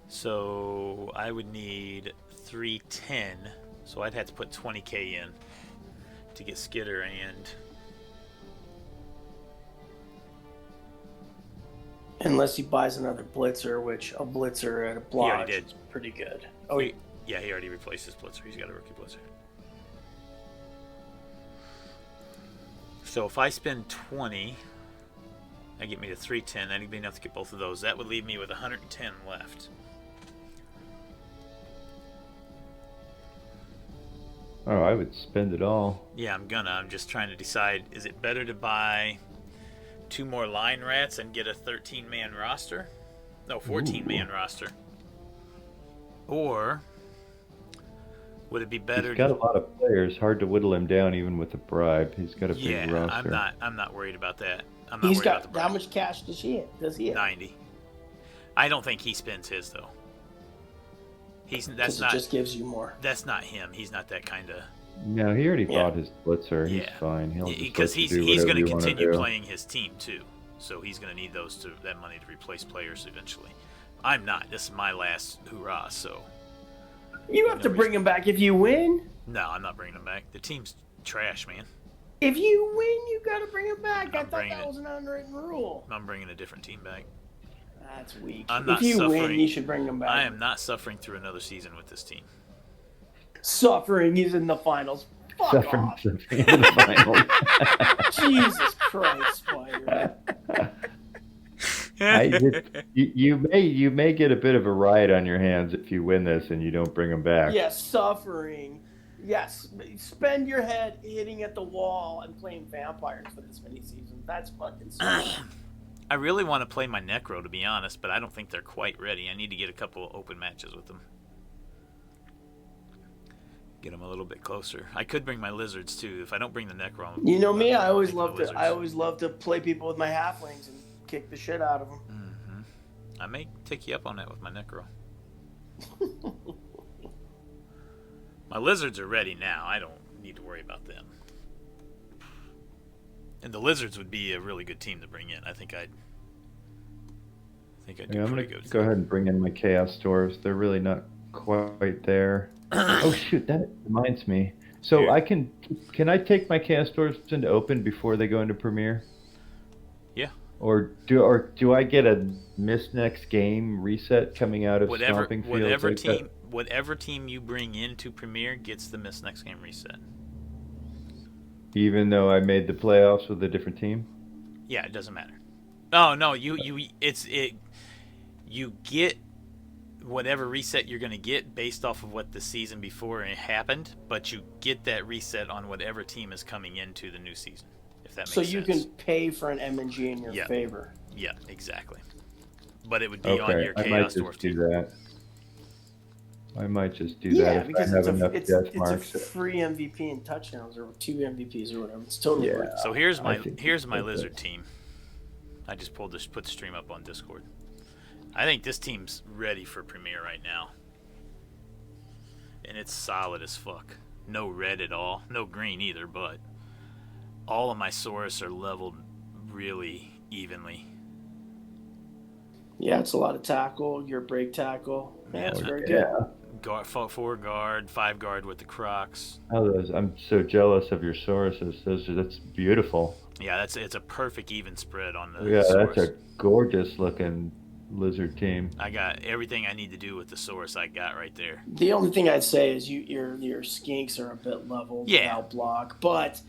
So I would need 310. So I'd have to put 20k in to get Skitter and. Unless he buys another blitzer, which a blitzer at a block is pretty good. Oh, yeah, he already replaced his blitzer. He's got a rookie blitzer. So if I spend 20, that get me to 310. That'd be enough to get both of those. That would leave me with 110 left. Oh, I would spend it all. Yeah, I'm just trying to decide, is it better to buy 2 more line rats and get a 13-man roster? No, 14-man roster. Or would it be better? He's got a lot of players. Hard to whittle him down even with a bribe. He's got a big roster. I'm not worried about that. He's got how much cash does he have? 90. I don't think he spends his though. That's not. It just gives you more. That's not him. He's not that kind of. No, he already bought his blitzer. He's fine. Because he's going to continue playing his team too, so he's going to need that money to replace players eventually. I'm not. This is my last hurrah. So you have to bring him back if you win. No, I'm not bringing him back. The team's trash, man. If you win, you got to bring him back. I thought that was an unwritten rule. I'm bringing a different team back. That's weak. If you win, you should bring him back. I am not suffering through another season with this team. Suffering. He's in the finals. Fuck off. In the finals. Jesus Christ, Spider. You may get a bit of a riot on your hands if you win this and you don't bring him back. Yes, suffering. Yes, spend your head hitting at the wall and playing vampires for this many seasons. That's fucking stupid. I really want to play my Necro, to be honest, but I don't think they're quite ready. I need to get a couple open matches with them. Get them a little bit closer. I could bring my Lizards too. If I don't bring the Necro, you know me. I always love to play people with my halflings and kick the shit out of them. Mm-hmm. I may take you up on that with my Necro. My Lizards are ready now. I don't need to worry about them. And the Lizards would be a really good team to bring in. I think I'd do I'm pretty gonna good. go ahead and bring in my Chaos Dwarves. They're really not quite there. Oh shoot, that reminds me. So Yeah. Can I take my Chaos Dwarves into open before they go into Premier? Yeah. Or do I get a miss next game reset coming out of Stomping Fields? Whatever team you bring into Premier gets the miss next game reset. Even though I made the playoffs with a different team? Yeah, it doesn't matter. Oh no, you get whatever reset you're going to get based off of what the season before it happened, but you get that reset on whatever team is coming into the new season. If that makes sense. So you can pay for an M&G in your favor. Yeah, exactly. But it would be on your Chaos I might Dwarf just do team. that. I might just do that. Yeah, if because I have enough it's a free MVP and touchdowns or 2 MVPs or whatever. It's totally worth it. So here's my Lizard team. I just put the stream up on Discord. I think this team's ready for Premier right now. And it's solid as fuck. No red at all. No green either, but all of my Saurus are leveled really evenly. Yeah, it's a lot of tackle. Your break tackle. Yeah, it's very good. Guard, 4 guard, 5 guard with the Crocs. I'm so jealous of your Sauruses. That's beautiful. Yeah, it's a perfect even spread on the Saurus. Saurus. That's a gorgeous looking lizard team. I got everything I need to do with the Saurus I got right there. The only thing I'd say is your skinks are a bit leveled without block, but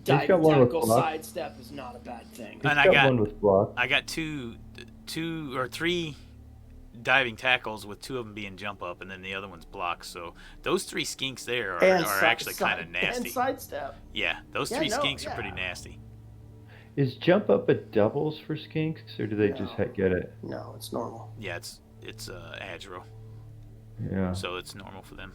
diving tackle sidestep is not a bad thing. And I got one with block. I got two or three diving tackles with 2 of them being jump up and then the other one's block. So those 3 skinks there are actually kind of nasty. And sidestep. Yeah, those 3 skinks are pretty nasty. Is jump up a doubles for skinks, or do they just get it? No, it's normal. Yeah, it's aggro. Yeah. So it's normal for them.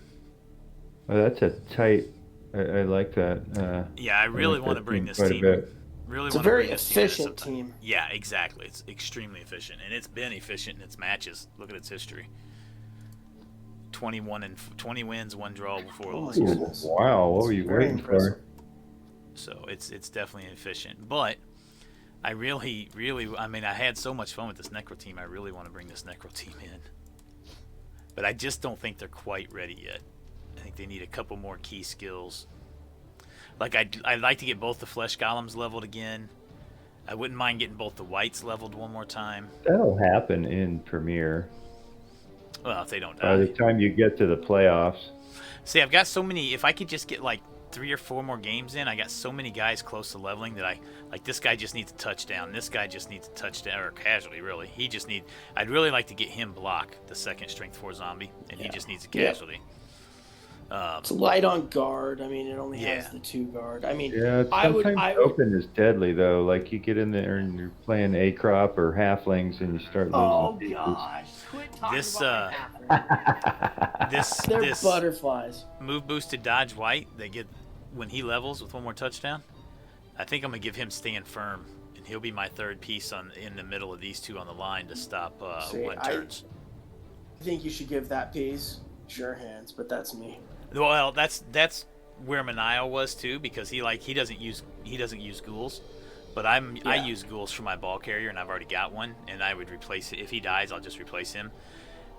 Oh, that's a tight. I like that. Yeah, I really want to bring this team. It's a very efficient team. Yeah, exactly. It's extremely efficient, and it's been efficient in its matches. Look at its history. 20 wins, 1 draw before losing. Wow, what were you waiting for? So it's definitely efficient, but I really, I had so much fun with this Necro team. I really want to bring this Necro team in, but I just don't think they're quite ready yet. I think they need a couple more key skills. Like I'd like to get both the flesh golems leveled again. I wouldn't mind getting both the whites leveled one more time. That'll happen in Premier. Well, if they don't die. By the time you get to the playoffs. See, I've got so many. If I could just get like 3 or 4 more games in, I got so many guys close to leveling that this guy just needs a touchdown. This guy just needs a touchdown, or casualty really. I'd really like to get him block the 2nd strength 4 zombie, and he just needs a casualty. It's light on guard. I mean, it only has the 2 guard. I mean, Yeah, sometimes open is deadly though. Like you get in there and you're playing A crop or halflings and you start losing pieces. Gosh, quit talking This about my halflings. They're butterflies. Move boosted dodge white. They get when he levels with 1 more touchdown. I think I'm gonna give him stand firm, and he'll be my 3rd piece in the middle of these 2 on the line to stop one turns. I think you should give that piece sure hands, but that's me. Well, that's where Manile was too, because he doesn't use ghouls, but I use ghouls for my ball carrier, and I've already got one, and I would replace it if he dies. I'll just replace him.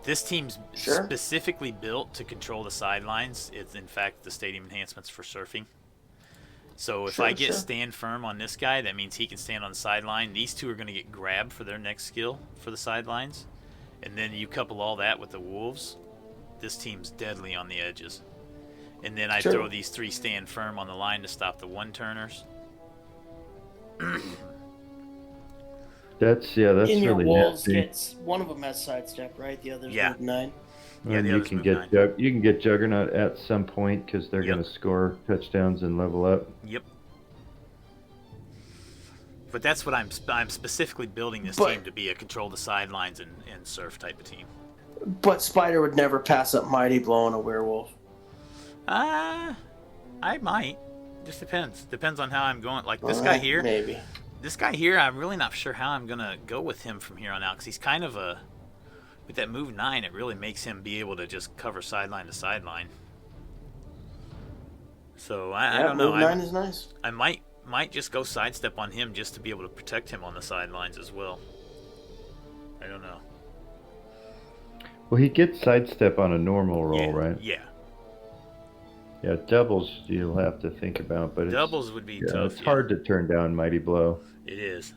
This team's specifically built to control the sidelines. It's in fact the stadium enhancements for surfing. So if I get stand firm on this guy, that means he can stand on the sideline. These 2 are going to get grabbed for their next skill for the sidelines, and then you couple all that with the wolves. This team's deadly on the edges. And then I throw these 3 stand firm on the line to stop the 1-turners. That's in your really wolves nasty. gets one of them has sidestep, right? The other's move 9. And you can get Juggernaut at some point because they're going to score touchdowns and level up. Yep. But that's what I'm specifically building this team to be, a control the sidelines and surf type of team. But Spider would never pass up Mighty Blow on a werewolf. I might. Just depends. Depends on how I'm going. Like this guy here. Maybe. This guy here, I'm really not sure how I'm going to go with him from here on out, because he's kind of a... With that move 9, it really makes him be able to just cover sideline to sideline. So, I don't know. Move 9 is nice. I might just go sidestep on him just to be able to protect him on the sidelines as well. I don't know. Well, he gets sidestep on a normal roll, right? Yeah. Yeah, doubles you'll have to think about, but doubles would be tough. It's hard to turn down Mighty Blow. It is.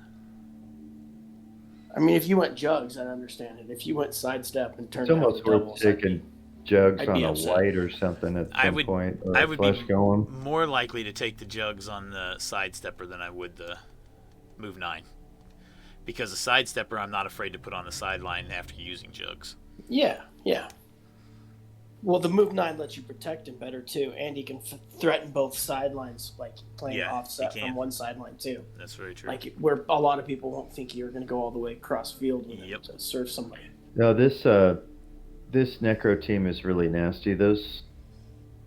I mean, if you went jugs, I'd understand it. If you went sidestep and turned down the doubles, it's almost worth taking jugs on a white or something at some point, or I would flesh be going. more likely to take the jugs on the sidestepper than I would the move 9, because the sidestepper I'm not afraid to put on the sideline after using jugs. Yeah. Well, the move 9 lets you protect him better too, and he can threaten both sidelines, like playing offset from one sideline too. That's very true. Like where a lot of people won't think you're going to go all the way across field with him to serve somebody. No, this Necro team is really nasty. Those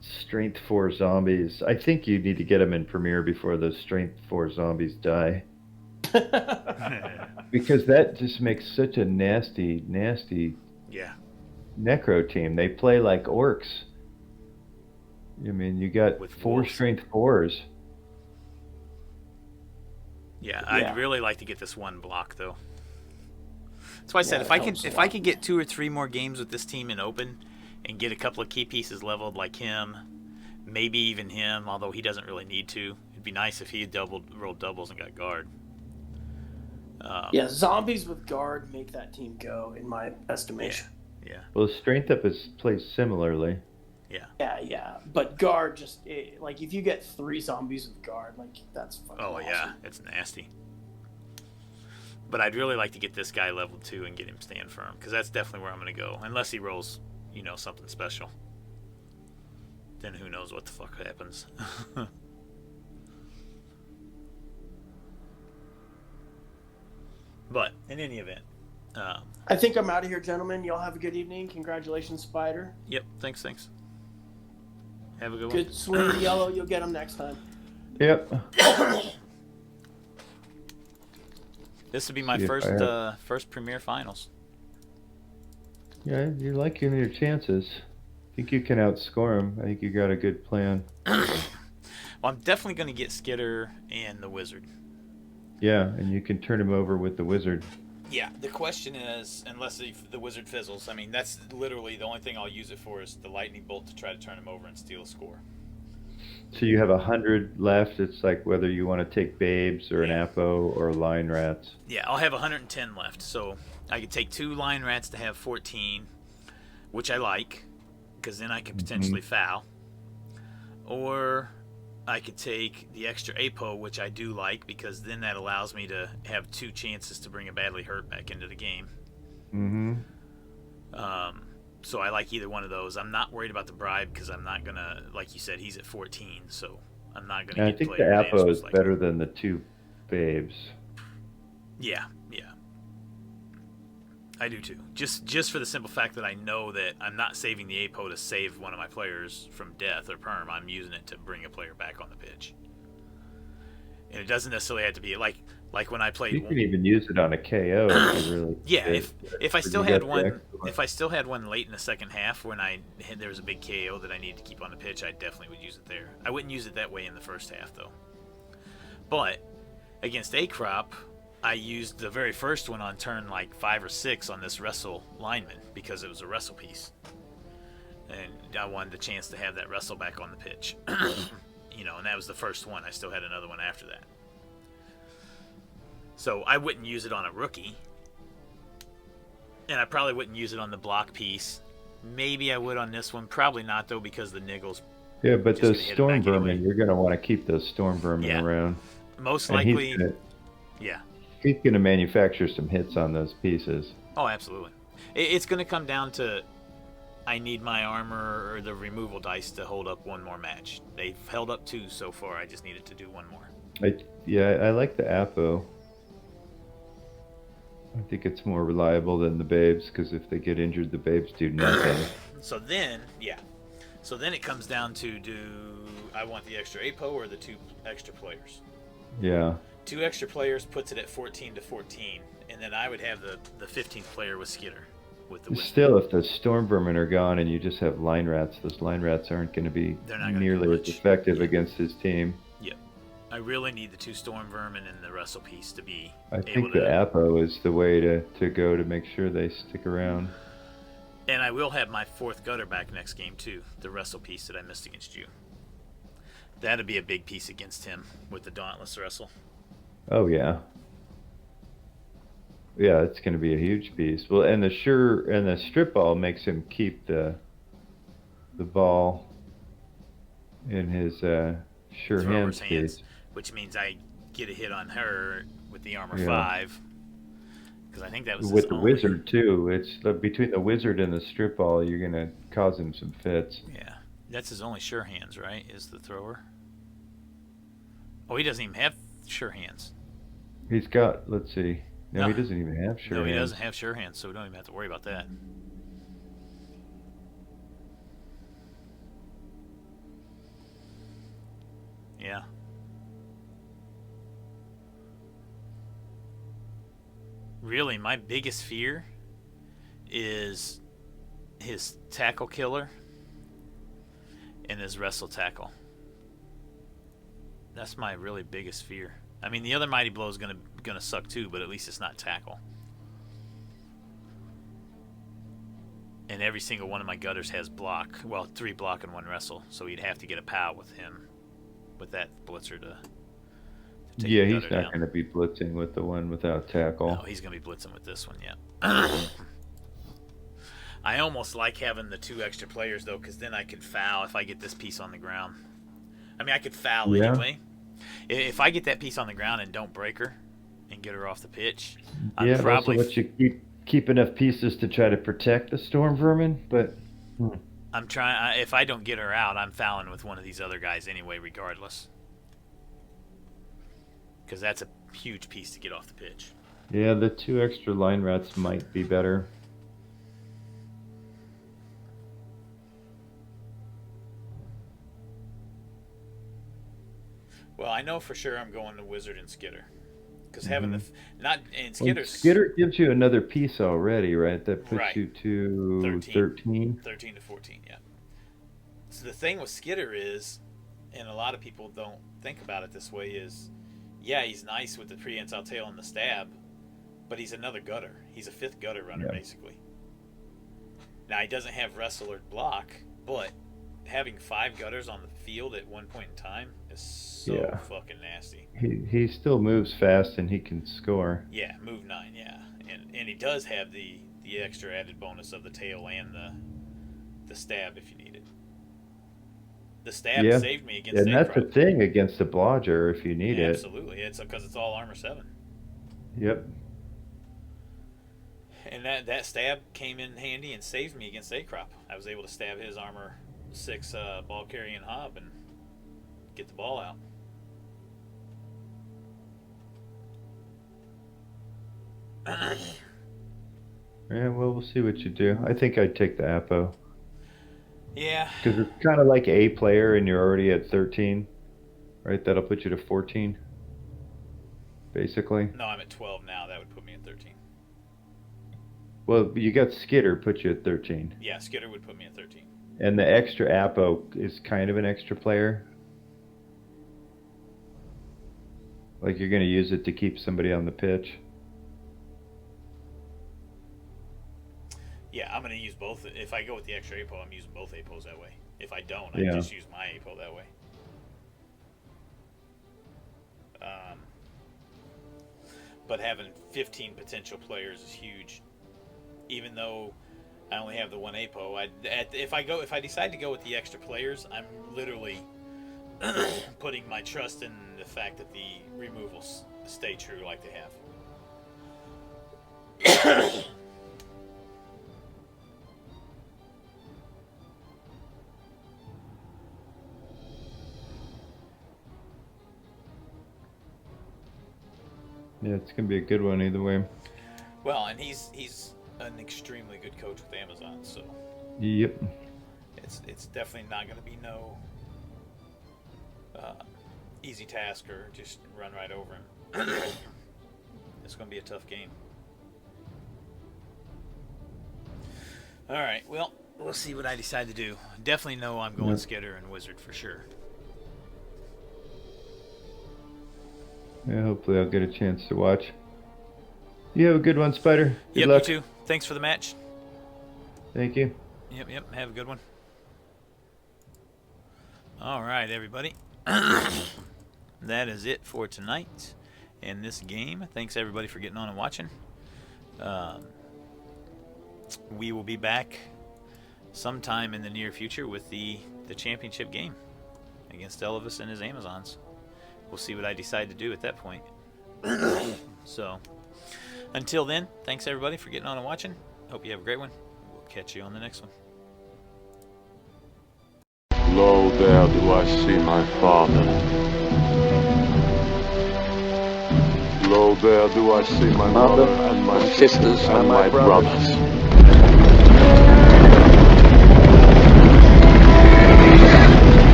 Strength 4 zombies, I think you need to get them in Premiere before those Strength 4 zombies die. Because that just makes such a nasty Necro team. They play like orcs. I mean, you got with 4 wolves. Strength 4s. Yeah, I'd really like to get this one block though. That's why I said if I could get 2 or 3 more games with this team in open and get a couple of key pieces leveled like him, maybe even him, although he doesn't really need to. It'd be nice if he had rolled doubles and got guard. Zombies with guard make that team go, in my estimation. Yeah. Well, Strength Up is plays similarly. Yeah. But guard like if you get 3 zombies with guard, like that's fucking awesome. Yeah, it's nasty. But I'd really like to get this guy level 2 and get him stand firm, because that's definitely where I'm going to go. Unless he rolls, something special. Then who knows what the fuck happens. But in any event. I think I'm out of here, gentlemen. Y'all have a good evening. Congratulations, Spider. Yep, thanks. Have a good one. Good swing, Yellow. You'll get them next time. Yep. This would be my first Premier Finals. Yeah, you like your chances. I think you can outscore him. I think you got a good plan. Well, I'm definitely going to get Skitter and the Wizard. Yeah, and you can turn him over with the Wizard. Yeah, the question is, unless the Wizard fizzles, I mean, that's literally the only thing I'll use it for is the Lightning Bolt to try to turn him over and steal a score. So you have 100 left. It's like whether you want to take Babes or an Apo or Line Rats. Yeah, I'll have 110 left. So I could take 2 Line Rats to have 14, which I like, because then I could potentially foul. Or I could take the extra Apo, which I do like, because then that allows me to have 2 chances to bring a badly hurt back into the game. So I like either one of those. I'm not worried about the bribe because I'm not gonna, like you said, he's at 14, so I'm not gonna. And I get think the player advantage Apo most is likely. better than the 2 babes. Yeah, yeah. I do too. Just for the simple fact that I know that I'm not saving the Apo to save one of my players from death or perm. I'm using it to bring a player back on the pitch. And it doesn't necessarily have to be like when I played. You can even use it on a KO if you really. Yeah, if I still had one, late in the second half when there was a big KO that I needed to keep on the pitch, I definitely would use it there. I wouldn't use it that way in the first half though. But against A-Crop, I used the very first one on turn like 5 or 6 on this wrestle lineman because it was a wrestle piece, and I wanted the chance to have that wrestle back on the pitch. And that was the first one. I still had another one after that. So I wouldn't use it on a rookie. And I probably wouldn't use it on the block piece. Maybe I would on this one. Probably not, though, because the niggles. Yeah, but those storm vermin, anyway. You're going to want to keep those storm vermin around. Most likely. He's going to manufacture some hits on those pieces. Oh, absolutely. It's going to come down to I need my armor or the removal dice to hold up one more match. They've held up 2 so far. I just needed to do one more. I like the Apo. I think it's more reliable than the babes because if they get injured, the babes do nothing. So then it comes down to do I want the extra Apo or the 2 extra players? Yeah. 2 extra players puts it at 14 to 14, and then I would have the 15th player with Skitter. Still, if the storm vermin are gone and you just have line rats, those line rats aren't going to be nearly as effective against his team. Yep. I really need the 2 storm vermin and the wrestle piece to be I think the Apo is the way to go to make sure they stick around. And I will have my 4th gutter back next game too, the wrestle piece that I missed against you. That'd be a big piece against him with the Dauntless wrestle. Oh yeah. Yeah, it's going to be a huge piece. Well, and the strip ball makes him keep the ball in his sure hands piece, which means I get a hit on her with the armor 5. Because I think that was with the wizard too. It's between the wizard and the strip ball, you're going to cause him some fits. Yeah, that's his only sure hands, right? Is the thrower? Oh, he doesn't even have sure hands. He's got. Let's see. No, he doesn't even have sure hands. No, he doesn't have sure hands, so we don't even have to worry about that. Yeah. Really, my biggest fear is his tackle killer and his wrestle tackle. That's my really biggest fear. I mean, the other mighty blow is gonna suck too, but at least it's not tackle. And every single one of my gutters has block. Well, 3 block and 1 wrestle, so he'd have to get a POW with him, with that blitzer to take yeah, he's not going to be blitzing with the one without tackle. No, he's going to be blitzing with this one, yeah. I almost like having the 2 extra players, though, because then I could foul if I get this piece on the ground. I mean, I could foul anyway. If I get that piece on the ground and don't break her and get her off the pitch, I'm probably... also let you keep enough pieces to try to protect the storm vermin, but... I'm trying... If I don't get her out, I'm fouling with one of these other guys anyway, regardless. Because that's a huge piece to get off the pitch. Yeah, the 2 extra line rats might be better. Well, I know for sure I'm going to Wizard and Skitter. Because having the... Skitter gives you another piece already, right? That puts you to 13? 13 to 14, yeah. So the thing with Skitter is, and a lot of people don't think about it this way, is... Yeah, he's nice with the prehensile tail and the stab, but he's another gutter. He's a 5th gutter runner, basically. Now, he doesn't have wrestle or block, but having 5 gutters on the field at one point in time is so fucking nasty. He still moves fast and he can score. Yeah, move 9, yeah. And he does have the extra added bonus of the tail and the stab if you need it. The stab saved me against and that's the thing against the blodger if you need it. Absolutely. It's because it's all armor 7. Yep. And that stab came in handy and saved me against A-Crop. I was able to stab his armor 6 ball carrying hob and get the ball out. Yeah, well, we'll see what you do. I think I'd take the Apo. Yeah. Because it's kind of like A player and you're already at 13. Right? That'll put you to 14. Basically. No, I'm at 12 now. That would put me at 13. Well, you got Skitter put you at 13. Yeah, Skitter would put me at 13. And the extra Apo is kind of an extra player. Like you're going to use it to keep somebody on the pitch. Yeah, I'm going to use both. If I go with the extra APO, I'm using both APOs that way. If I don't, I Yeah. just use my APO that way. But having 15 potential players is huge. Even though I only have the one APO, if I decide to go with the extra players, I'm literally putting my trust in the fact that the removals stay true like they have. Yeah, it's going to be a good one either way. Well, and he's an extremely good coach with Amazon, so Yep. it's definitely not going to be no easy task or just run right over him. It's going to be a tough game. All right, well, we'll see what I decide to do. Definitely know I'm going Skitter and Wizard for sure. Yeah, hopefully I'll get a chance to watch. You have a good one, Spider. Good Yep, luck. you too. Thanks for the match. Thank you. Yep. Have a good one. All right, everybody. That is it for tonight in this game. Thanks, everybody, for getting on and watching. We will be back sometime in the near future with the championship game against Elvis and his Amazons. We'll see what I decide to do at that point. So, until then, thanks, everybody, for getting on and watching. Hope you have a great one. We'll catch you on the next one. Lo, there do I see my father. Lo, there do I see my mother and my sisters and my brothers.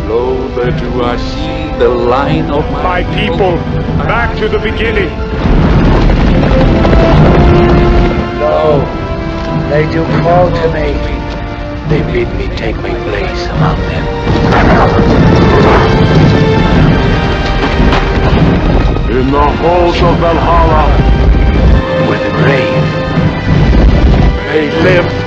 Lo, there do I see the line of My people, back to the beginning. Lo, they do call to me. They bid me take my place among them. In the halls of Valhalla, Where the brave may live